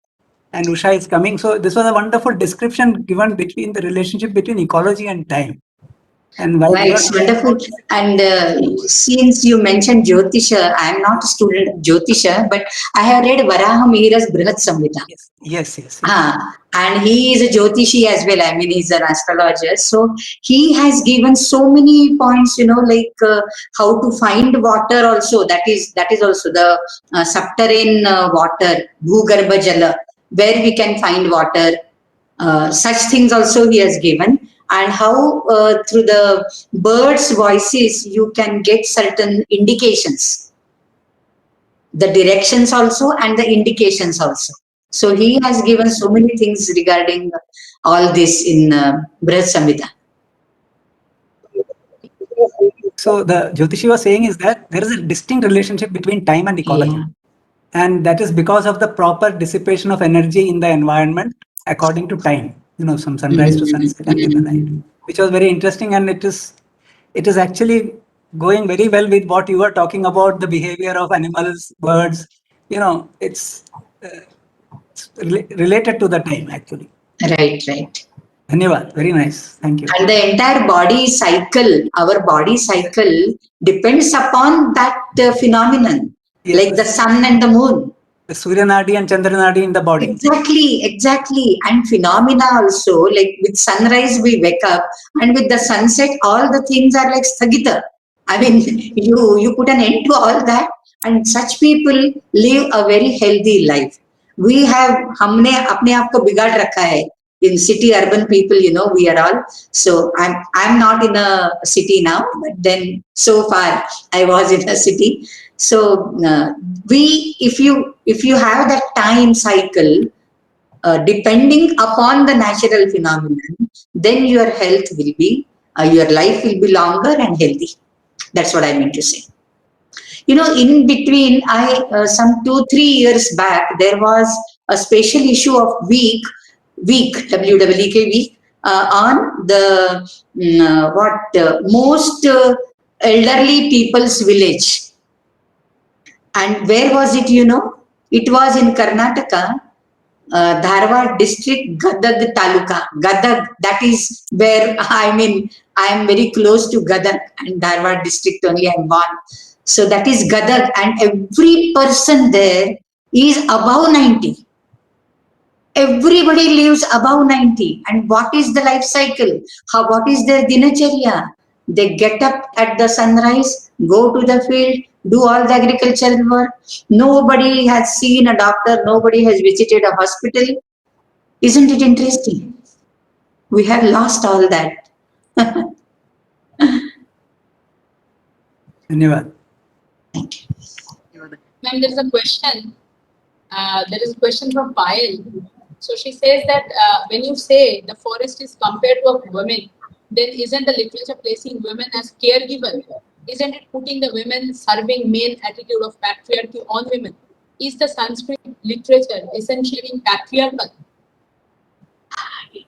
and Usha is coming. So this was a wonderful description given between the relationship between ecology and time. And while Wow, you are it's wonderful. And since you mentioned Jyotisha, I am not a student of Jyotisha, but I have read Varaha Mihira's Brihat Samhita. yes. And he is a Jyotishi as well. I mean, he's an astrologer. So he has given so many points, like how to find water also. That is also the subterranean water, Bhugarbha Jala, where we can find water. Such things also he has given, and how through the birds' voices you can get certain indications, the directions also and the indications also. So he has given so many things regarding all this in Brihat Samhita. So the Jyotishi was saying is that there is a distinct relationship between time and ecology. Yeah. And that is because of the proper dissipation of energy in the environment according to time, from sunrise to sunset and in the night, which was very interesting. And it is actually going very well with what you were talking about, the behavior of animals, birds. It's related to the time actually. Right. Dhanyavad. Very nice. Thank you. And the entire body cycle, our body cycle depends upon that phenomenon, Yes, like the sun and the moon. the Surya Nadi and Chandra Nadi in the body. Exactly. And phenomena also, like with sunrise we wake up, and with the sunset all the things are like sthagita. I mean, you put an end to all that, and such people live a very healthy life. We have हमने अपने आप को बिगाड़ रखा है. In city urban people, we are all. So I'm not in a city now, but then so far I was in a city. So if you have that time cycle, depending upon the natural phenomenon, then your health will be, your life will be longer and healthy. That's what I mean to say. In between, some 2-3 years back, there was a special issue of week, WWK week, on the most elderly people's village. And where was it, It was in Karnataka, Dharwad district, Gadag Taluka. Gadag, that is where, I am very close to Gadag, and Dharwad district only I am born. So that is Gadag, and every person there is above 90. Everybody lives above 90. And what is the life cycle? What is their dinacharya? They get up at the sunrise, go to the field, do all the agricultural work. Nobody has seen a doctor, nobody has visited a hospital. Isn't it interesting? We have lost all that. Dhanyavad. Thank you. Ma'am, there is a question. There is a question from Payal. So she says that when you say the forest is compared to a woman, then isn't the literature placing women as caregiver? Isn't it putting the women serving male attitude of patriarchy on women? Is the Sanskrit literature essentially patriarchal?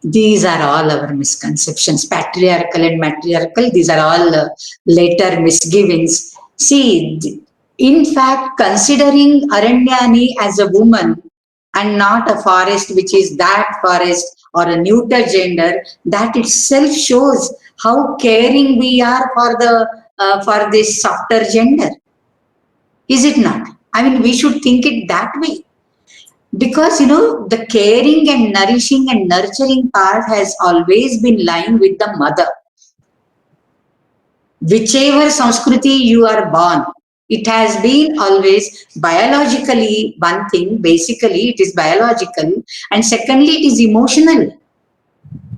These are all our misconceptions, patriarchal and matriarchal. These are all later misgivings. See, in fact, considering Aranyani as a woman and not a forest, which is that forest or a neuter gender, that itself shows how caring we are for this softer gender. Is it not? I mean, we should think it that way. Because the caring and nourishing and nurturing part has always been lying with the mother. Whichever Sanskriti you are born, it has been always biologically one thing, basically it is biological, and secondly it is emotional.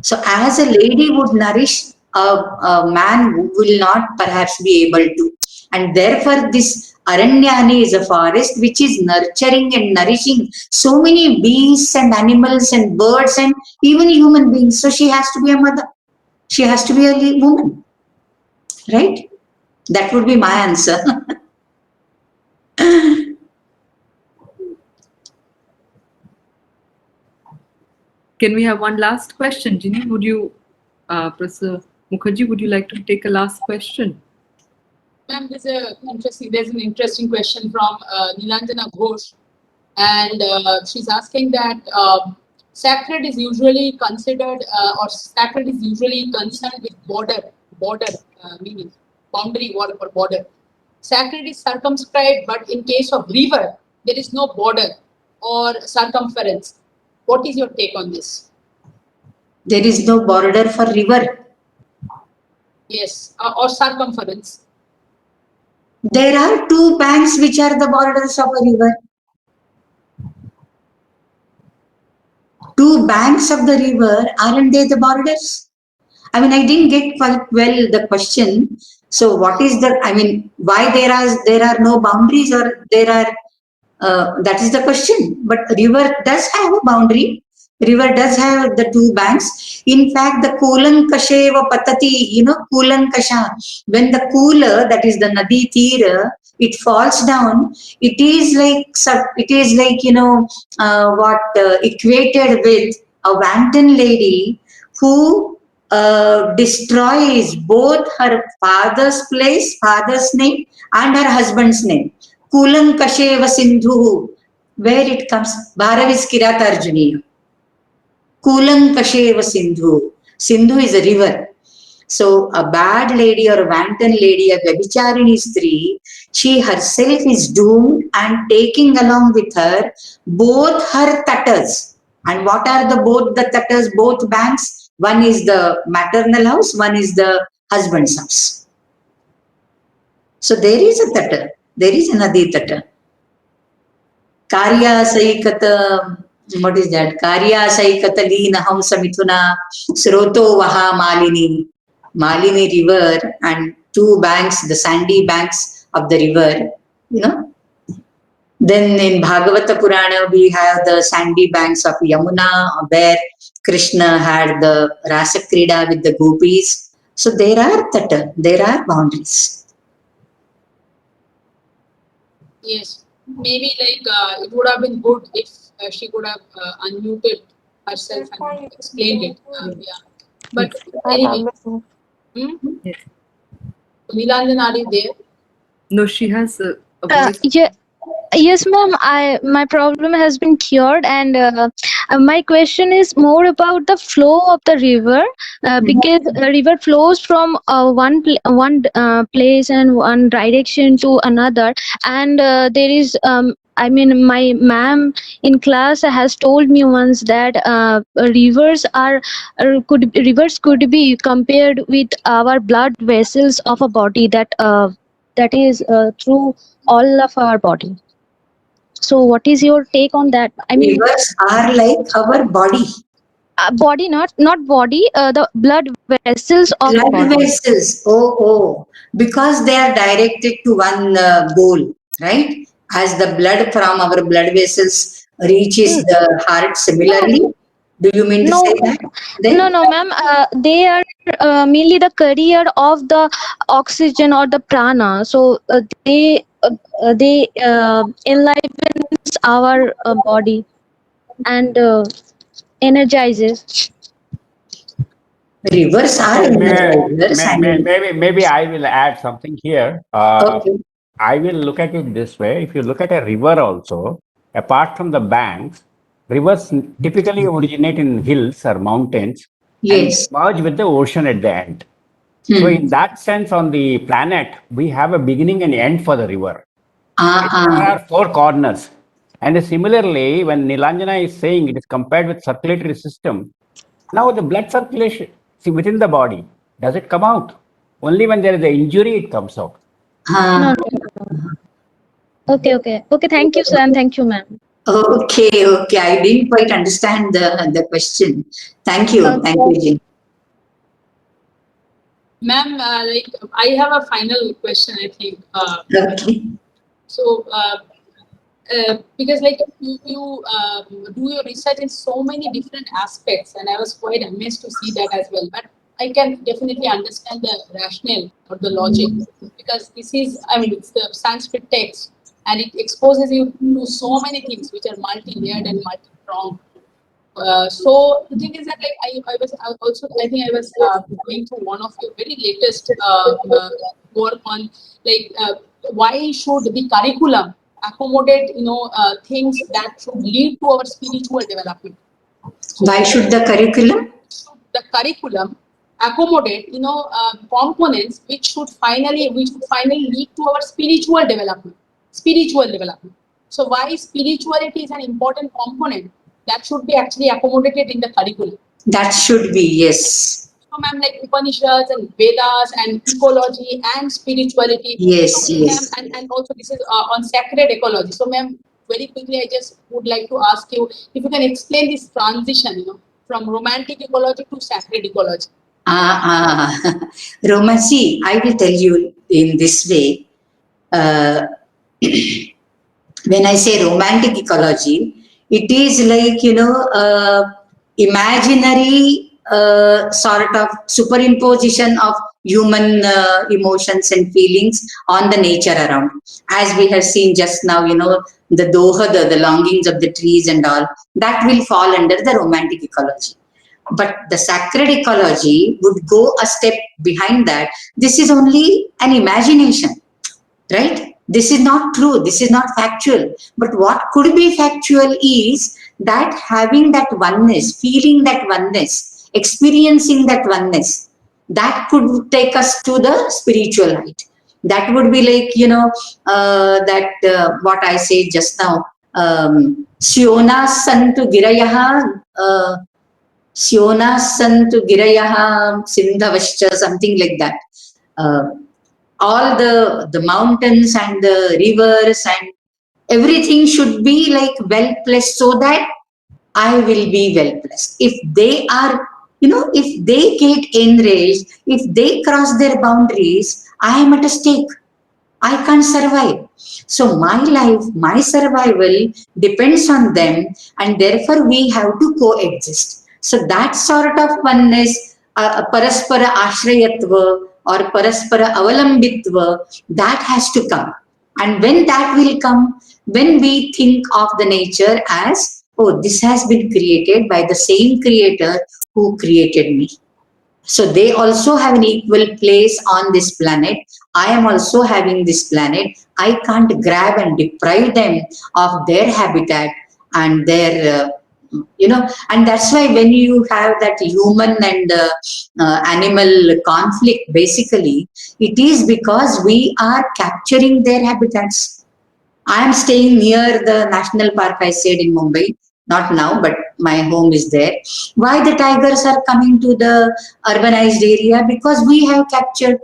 So as a lady would nourish, a man will not perhaps be able to. And therefore this Aranyani is a forest which is nurturing and nourishing so many beasts and animals and birds and even human beings. So she has to be a mother. She has to be a woman. Right? That would be my answer. Can we have one last question? Ginny, would you, Professor Mukherjee, would you like to take a last question? Ma'am, there's an interesting question from Nilanjana Ghosh, and she's asking that sacred is usually considered or sacred is usually concerned with border meaning boundary or border. Sacred is circumscribed, but in case of river, there is no border or circumference. What is your take on this? There is no border for river. Yes, or circumference. There are two banks which are the borders of a river. Two banks of the river, aren't they the borders? I mean, I didn't get quite well the question. So what is the, I mean, why there are no boundaries or there are, that is the question. But river does have a boundary. River does have the two banks. In fact, the Kulankasheva Patati, Kulankasha, when the Kula, that is the Nadi Tira, it falls down, it is like, equated with a wanton lady who destroys both her father's name, and her husband's name. Kulankasheva Sindhu, where it comes, Bharavis Kiratarjuniya. Kulankasheva Sindhu. Sindhu is a river. So a bad lady or a wanton lady, a Vyabhicharini Stri, she herself is doomed and taking along with her both her tatters. And what are both the tatters, both banks? One is the maternal house, one is the husband's house. So there is a tatter, there is a Nadi tatter. Karya Saikata, what is that? Karya Saikata Leena Hamsa Mithuna Sroto Vaha Malini. Malini river and two banks, the sandy banks of the river, Then in Bhagavata Purana, we have the sandy banks of Yamuna, where Krishna had the Rasa Krida with the gopis. So there are boundaries. Yes, maybe it would have been good if she could have unmuted herself and explained it. Yeah, but anyway. Yes. Nilanjan, are you there? No, she has a voice. Yes, ma'am. My problem has been cured, and my question is more about the flow of the river, because the river flows from one place and one direction to another, and there is I mean, my ma'am in class has told me once that rivers could be compared with our blood vessels of a body that is through all of our body. So what is your take on that? I mean, Rivers are like our body. Body, not body, the blood vessels of Blood body. vessels, because they are directed to one goal, right? As the blood from our blood vessels reaches the heart similarly. Do you mean to say that? No, ma'am. They are mainly the carrier of the oxygen or the prana. So they enlivens our body and energizes. Rivers are energizers. Maybe I will add something here. Okay. I will look at it this way. If you look at a river also, apart from the banks, rivers typically originate in hills or mountains Yes. and merge with the ocean at the end. So in that sense, on the planet, we have a beginning and end for the river. There are four corners. And similarly, when Nilanjana is saying it is compared with circulatory system, now the blood circulation, see, within the body, does it come out? Only when there is an injury, it comes out. No, no. Okay. Thank you, sir, and thank you, ma'am. Okay. I didn't quite understand the question. Thank you. Thank you, Jean. Ma'am, I have a final question, I think. Okay. So, because you do your research in so many different aspects, and I was quite amazed to see that as well. But I can definitely understand the rationale or the logic, because this is, I mean, it's the Sanskrit text, and it exposes you to so many things which are multi-layered and multi-pronged. So the thing is that I was going through one of your very latest work on why should the curriculum accommodate things that should lead to our spiritual development. So Why should the curriculum? the curriculum accommodate components which would finally lead to our spiritual development. So why spirituality is an important component that should be actually accommodated in the curriculum. That should be, yes. So ma'am, like Upanishads and Vedas and ecology and spirituality. Yes, so, yes. Ma'am, and also this is on sacred ecology. So ma'am, very quickly I just would like to ask you if you can explain this transition, from romantic ecology to sacred ecology. Romancy, I will tell you in this way. When I say romantic ecology, it is like, imaginary sort of superimposition of human emotions and feelings on the nature around. As we have seen just now, the doha, the longings of the trees and all, that will fall under the romantic ecology. But the sacred ecology would go a step behind that. This is only an imagination, right? This is not true. This is not factual. But what could be factual is that having that oneness, feeling that oneness, experiencing that oneness, that could take us to the spiritual height. That would be like, what I said just now, Syona Santu Girayaha, Syona Santu Girayaha Sindhavascha, something like that. All the mountains and the rivers and everything should be like well placed so that I will be well placed. If they are, if they get enraged, if they cross their boundaries, I am at a stake. I can't survive. So my life, my survival depends on them, and therefore we have to coexist. So that sort of oneness, paraspara ashrayatva or paraspara avalambitva, that has to come. And when that will come, when we think of the nature as, oh, this has been created by the same creator who created me. So they also have an equal place on this planet. I am also having this planet. I can't grab and deprive them of their habitat and their, and that's why when you have that human and animal conflict, basically, it is because we are capturing their habitats. I am staying near the national park, I said, in Mumbai. Not now, but my home is there. Why the tigers are coming to the urbanized area? Because we have captured,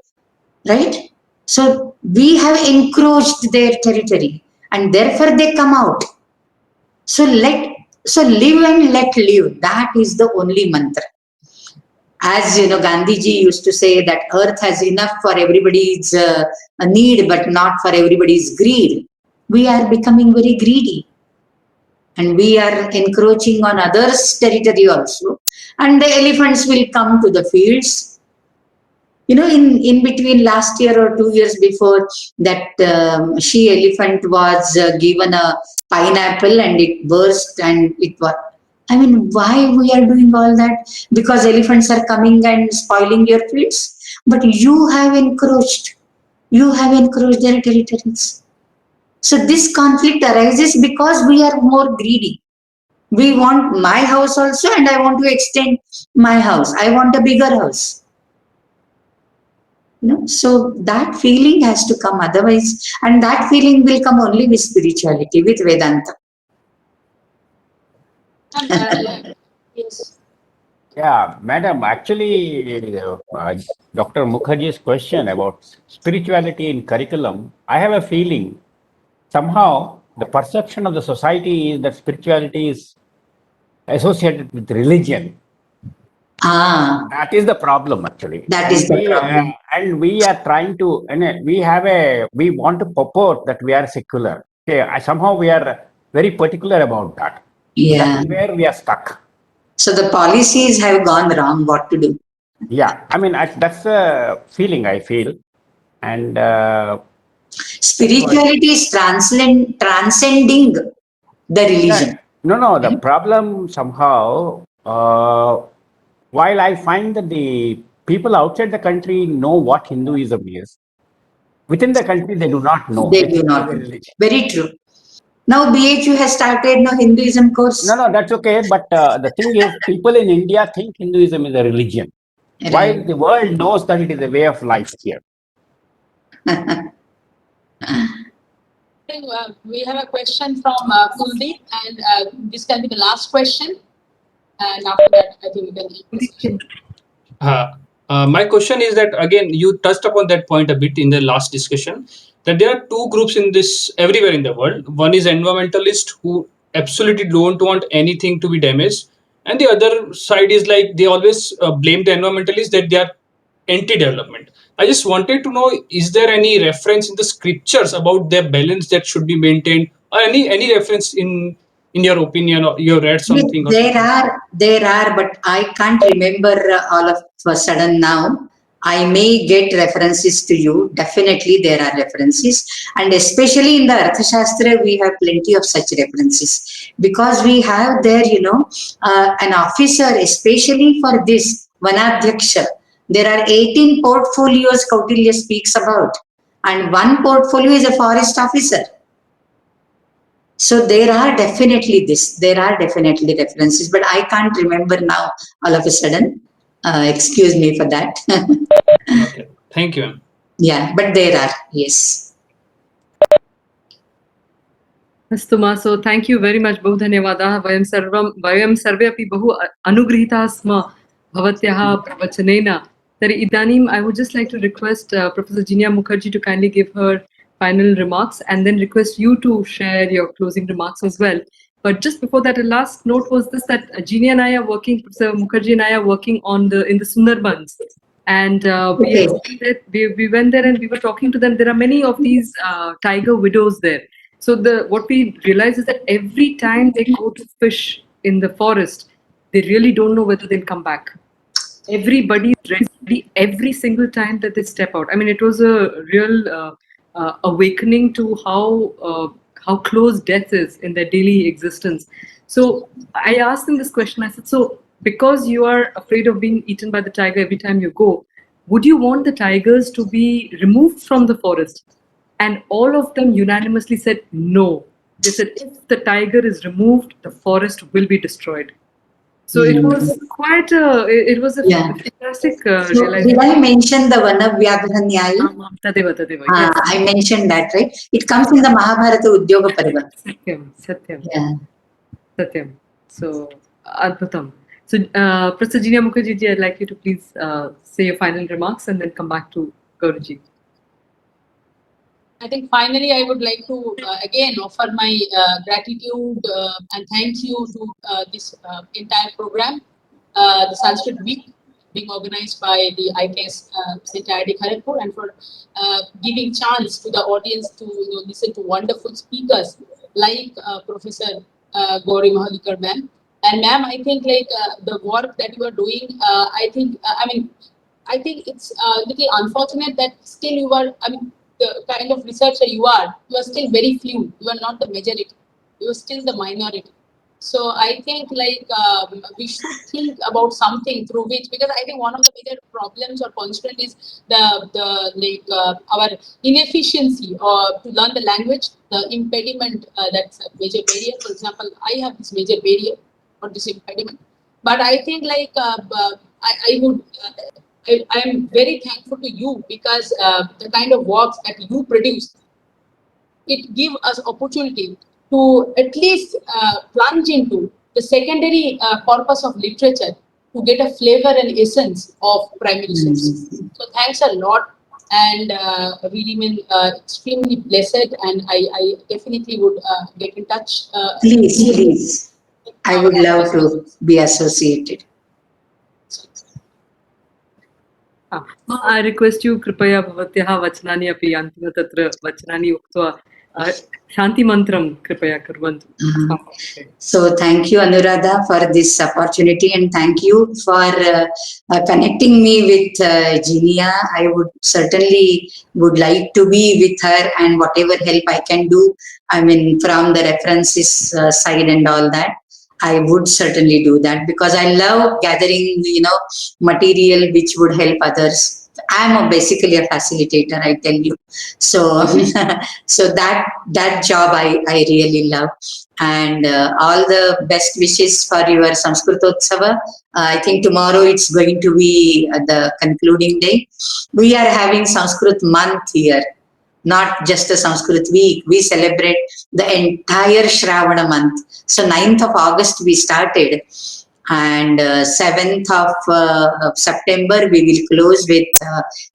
right? So we have encroached their territory and therefore they come out. So live and let live. That is the only mantra. As Gandhiji used to say that earth has enough for everybody's need, but not for everybody's greed. We are becoming very greedy. And we are encroaching on others' territory also. And the elephants will come to the fields. In between last year or 2 years before, that she elephant was given a pineapple and it burst and it was. I mean, why we are doing all that? Because elephants are coming and spoiling your fields. But you have encroached. You have encroached their territories. So this conflict arises because we are more greedy. We want my house also and I want to extend my house. I want a bigger house. So that feeling has to come otherwise. And that feeling will come only with spirituality, with Vedanta. Yes. Yeah, madam, actually, Dr. Mukherjee's question about spirituality in curriculum, I have a feeling somehow the perception of the society is that spirituality is associated with religion. Ah, That is the problem, actually. that is the problem. And we are trying to, and we want to purport that we are secular. Okay, somehow we are very particular about that. So Yeah. that's where we are stuck. So the policies have gone wrong. What to do? Yeah, I mean, that's a feeling I feel. And Spirituality is transcending the religion. no, the problem somehow, while I find that the people outside the country know what Hinduism is, within the country they do not know. They They do think not. it is a religion. Very true. Now BHU has started no Hinduism course. No, that's okay. But the thing is, people in India think Hinduism is a religion, while Right. the world knows that it is a way of life here. We have a question from Kuldeep, and this can be the last question. And after that, I think we can leave the session. My question is that again, you touched upon that point a bit in the last discussion, that there are two groups in this everywhere in the world. One is environmentalist who absolutely don't want anything to be damaged, and the other side is like they always blame the environmentalists that they are anti-development. I just wanted to know: is there any reference in the scriptures about their balance that should be maintained, or any reference in your opinion, or you read Yes, something? Or there are, but I can't remember all of a sudden now. I may get references to you. Definitely, there are references, and especially in the Arthashastra, we have plenty of such references because we have there, an officer, especially for this Vanadhyaksha. There are 18 portfolios Kautilya speaks about, and one portfolio is a forest officer. So there are definitely references, but I can't remember now all of a sudden. Excuse me for that. okay, thank you, ma'am. Yeah, but there are, yes. अस्तु मा so thank you very much बहु धन्यवादाः वयं सर्वे अपि बहु अनुगृहीताः स्म भवत्याः प्रवचनेन तर्हि इदानीम् I would just like to request Professor Jinia Mukherjee to kindly give her final remarks and then request you to share your closing remarks as well. But just before that, a last note was this, that Jinia and I are working, Professor Mukherjee and I are working in the Sundarbans. And we went there and we were talking to them. There are many of these tiger widows there. So what we realize is that every time they go to fish in the forest, they really don't know whether they'll come back. Everybody is ready every single time that they step out. I mean, it was a real awakening to how close death is in their daily existence. So I asked them this question. I said, so because you are afraid of being eaten by the tiger every time you go, would you want the tigers to be removed from the forest? And all of them unanimously said no. They said if the tiger is removed, the forest will be destroyed. So it was quite it was a fantastic So realization. did I mention the Vanavyagra Nyaya? Tadeva, yes. I mentioned that, right? It comes in the Mahabharata Udyoga Parva. Satyam. Yeah. Satyam. So, Adbhutam. So, Professor Jinia Mukherjee, I'd like you to please say your final remarks and then come back to Guruji. I think finally I would like to again offer my gratitude and thank you to this entire program, the Sanskrit Week, being organized by the IKS IIT Kharagpur, and for giving chance to the audience to listen to wonderful speakers like Professor Gauri Mahalikar ma'am. And ma'am, I think like the work that you are doing, I think it's a little unfortunate that still you are, the kind of researcher you are still very few. You are not the majority. You are still the minority. So I think like we should think about something through which, because I think one of the major problems or constraint is our inefficiency or to learn the language, the impediment that's a major barrier. For example, I have this major barrier or this impediment. But I think like I am very thankful to you because the kind of works that you produce, it gives us opportunity to at least plunge into the secondary corpus of literature to get a flavor and essence of primary sources. So thanks a lot, and really mean extremely blessed, and I definitely would get in touch. Please. I would love to be associated. I request you कृपया भवत्याः वचनानि अपि अन्तिम तत्र वचनानि उक्त्वा शान्ति मन्त्रं कृपया कुर्वन्तु. So thank you, Anuradha, for this opportunity, and thank you for connecting me with Genia. I would like to be with her, and whatever help I can do, I mean, from the references side and all that, I would certainly do that, because I love gathering, material which would help others. I'm basically a facilitator, I tell you. So, so that job I really love. And all the best wishes for your Sanskrutotsava. I think tomorrow it's going to be the concluding day. We are having Sanskrit month here, not just a Sanskrit week. We celebrate the entire Shravana month. So 9th of August we started, and 7th of September we will close with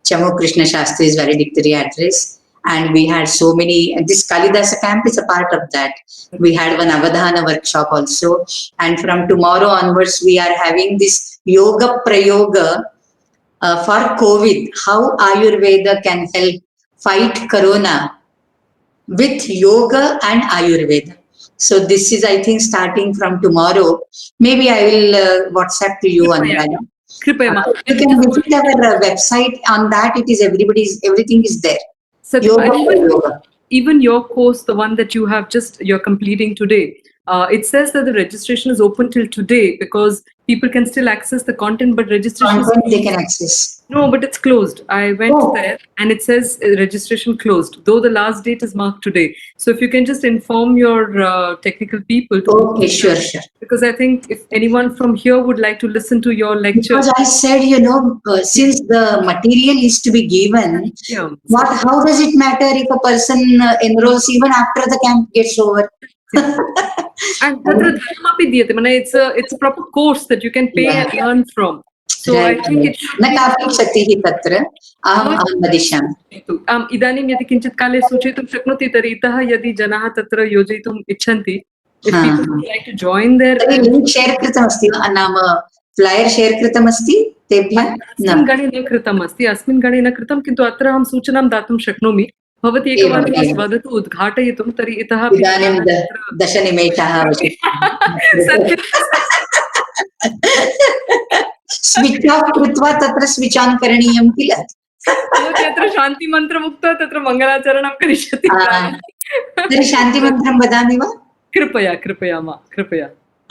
Chamu Krishna Shastri's valedictory address. And we had so many, this Kalidasa camp is a part of that. We had one Avadhana workshop also. And from tomorrow onwards, we are having this Yoga Prayoga for COVID. How Ayurveda can help fight Corona with Yoga and Ayurveda. So this is, I think, starting from tomorrow. Maybe I will WhatsApp to you, Anuradha. You can visit our website. On that, it is everything is there. Yoga. Even your course, the one that you're completing today, it says that the registration is open till today because people can still access the content, but registration they can access. No, but it's closed. I went there and it says registration closed, though the last date is marked today. So if you can just inform your technical people. Okay, sure. Because I think if anyone from here would like to listen to your lecture. Because I said, since the material is to be given, how does it matter if a person enrolls even after the camp gets over? And it's a proper course that you can pay and learn from. So I think it should इदानीं यदि किञ्चित् काले सूचयितुं शक्नोति तर्हि इतः यदि जनाः तत्र योजयितुम् इच्छन्ति, if people would like to join there, link share कृतमस्ति वा, नाम फ्लैयर् शेर् कृतमस्ति तेभ्यः? अस्मिन् गणे न कृतम् अस्ति, अस्मिन् गणे न कृतं, किन्तु अत्र अहं सूचनां दातुं शक्नोमि. भवती एकवारं वदतु उद्घाटयितुं, तर्हि इतः इदानीं 10 निमेषाः स्विच् आफ् कृत्वा तत्र स्विच् आन् करणीयं किल? तत्र शान्तिमन्त्रम् उक्त्वा तत्र मङ्गलाचरणं करिष्यति. तर्हि शान्तिमन्त्रं वदामि वा? कृपया.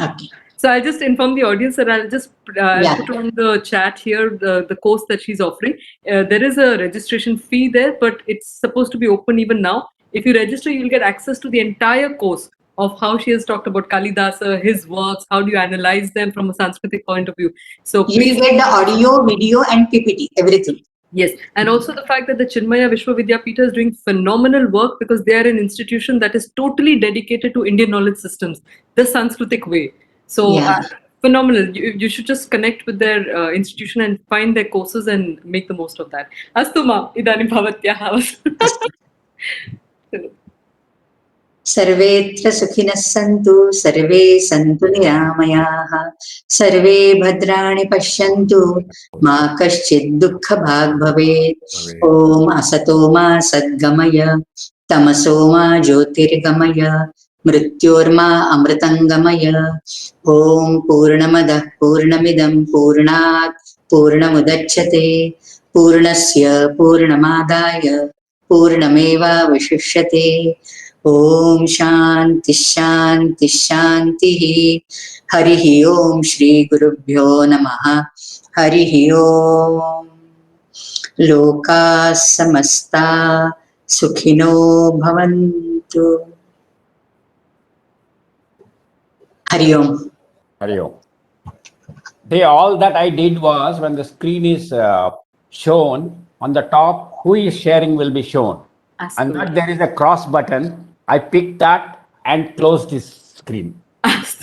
Okay. So I'll just inform the audience that I'll just put on the chat here the course that she's offering. There is a registration fee there, but it's supposed to be open even now. If you register, you'll get access to the entire course of how she has talked about Kalidasa, his works, how do you analyze them from a Sanskritic point of view. So you will get the audio, video and PPT, everything. Yes, and also the fact that the Chinmaya Vishwavidyapita is doing phenomenal work because they are an institution that is totally dedicated to Indian knowledge systems, the Sanskritic way. So phenomenal. You should just connect with their institution and find their courses and make the most of that. Astu ma, idanim bhavatyaha. सर्वेत्र सुखिनः सन्तु, सर्वे सन्तु निरामयाः, सर्वे भद्राणि पश्यन्तु, मा कश्चित् दुःखभाग् भवेत्. ॐ असतो मा सद्गमय, तमसो मा ज्योतिर्गमय, मृत्योर्मा अमृतङ्गमय. ॐ पूर्णमदः पूर्णमिदं पूर्णात् पूर्णमुदच्यते, पूर्णस्य पूर्णमादाय पूर्णमेवावशिष्यते. ॐ शान्ति शान्ति शान्तिः. हरिः ॐ श्री गुरुभ्यो नमः. हरिः ॐ. लोकाः समस्ता सुखिनो भवन्तु. हरि ओम. Hari Om. All that I did was, when the screen is shown, on the top, who is sharing will be shown. And that there is a cross button. I picked that and closed this screen.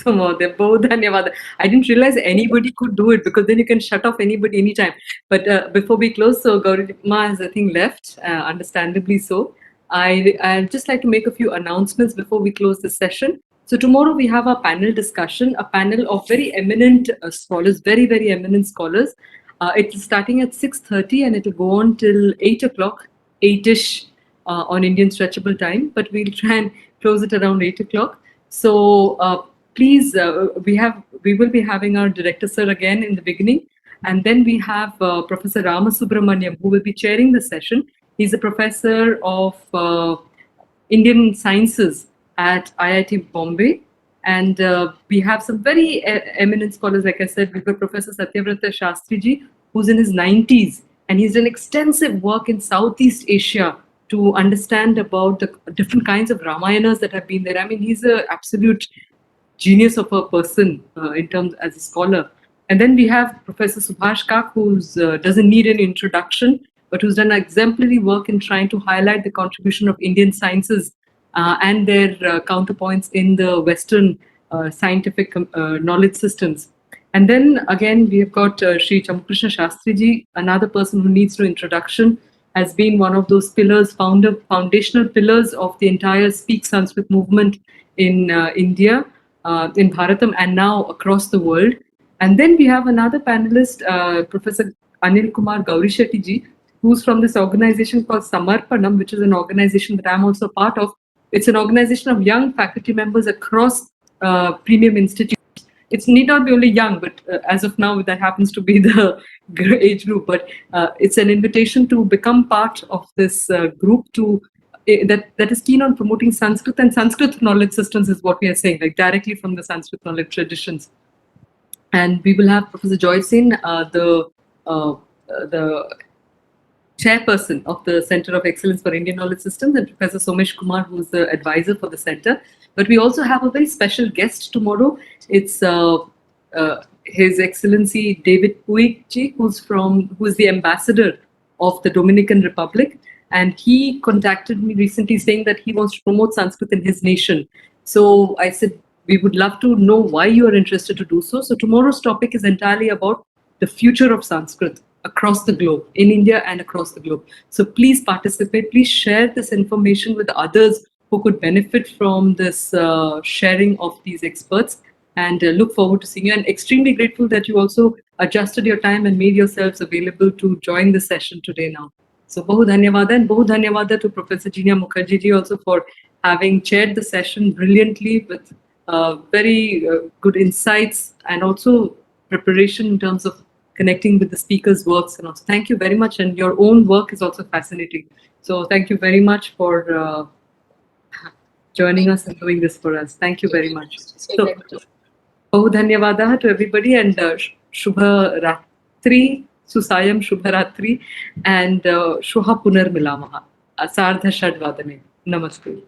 So, Mahoday, bahut dhanyawad. I didn't realize anybody could do it because then you can shut off anybody anytime. But before we close, so Gauri Ma has, I think, left, understandably so. I'd just like to make a few announcements before we close the session. So tomorrow we have our panel discussion, a panel of very eminent scholars, very, very eminent scholars. It's starting at 6:30 and it'll go on till 8 o'clock, 8-ish on Indian stretchable time, but we'll try and close it around 8 o'clock. So please, we will be having our director sir again in the beginning. And then we have Professor Ramasubramaniam, who will be chairing the session. He's a professor of Indian Sciences at IIT Bombay. And we have some very eminent scholars, like I said. We've got Professor Satyavrata Shastriji, who's in his 90s, and he's done extensive work in Southeast Asia to understand about the different kinds of Ramayanas that have been there. I mean, he's an absolute genius of a person in terms as a scholar. And then we have Professor Subhash Kak, who doesn't need an introduction, but who's done exemplary work in trying to highlight the contribution of Indian sciences and their counterpoints in the Western scientific knowledge systems. And then again, we have got Sri Chamukrishna Shastriji, another person who needs no introduction, has been one of those pillars, foundational pillars of the entire Speak Sanskrit movement in India, in Bharatam, and now across the world. And then we have another panelist, Professor Anil Kumar Gaurishetty ji, who's from this organization called Samarpanam, which is an organization that I'm also part of. It's an organization of young faculty members across premium institutes. It need not be only young, but as of now, that happens to be the age group. But it's an invitation to become part of this group that is keen on promoting Sanskrit, and Sanskrit knowledge systems is what we are saying, like directly from the Sanskrit knowledge traditions. And we will have Professor Joy Sen, the chairperson of the Center of Excellence for Indian Knowledge Systems, and Professor Somesh Kumar, who is the advisor for the center. But we also have a very special guest tomorrow. It's His Excellency David Puig ji, who's the ambassador of the Dominican Republic. And he contacted me recently saying that he wants to promote Sanskrit in his nation. So I said, we would love to know why you are interested to do so. So tomorrow's topic is entirely about the future of Sanskrit across the globe, in India and across the globe. So please participate, please share this information with others who could benefit from this sharing of these experts, and look forward to seeing you. And extremely grateful that you also adjusted your time and made yourselves available to join the session today now. So Bahu Dhanyawada, and Bahu Dhanyawada to Professor Jinia Mukherjee ji also for having chaired the session brilliantly with very good insights and also preparation in terms of connecting with the speaker's works. And also thank you very much, and your own work is also fascinating. So thank you very much for joining us and doing this for us. Thank you very much. So, Bahu Dhanyawada to everybody, and Shubha Ratri, Susayam Shubha Ratri, and Shuha Punar Milamaha, Sardha Shadvadane. Namaste.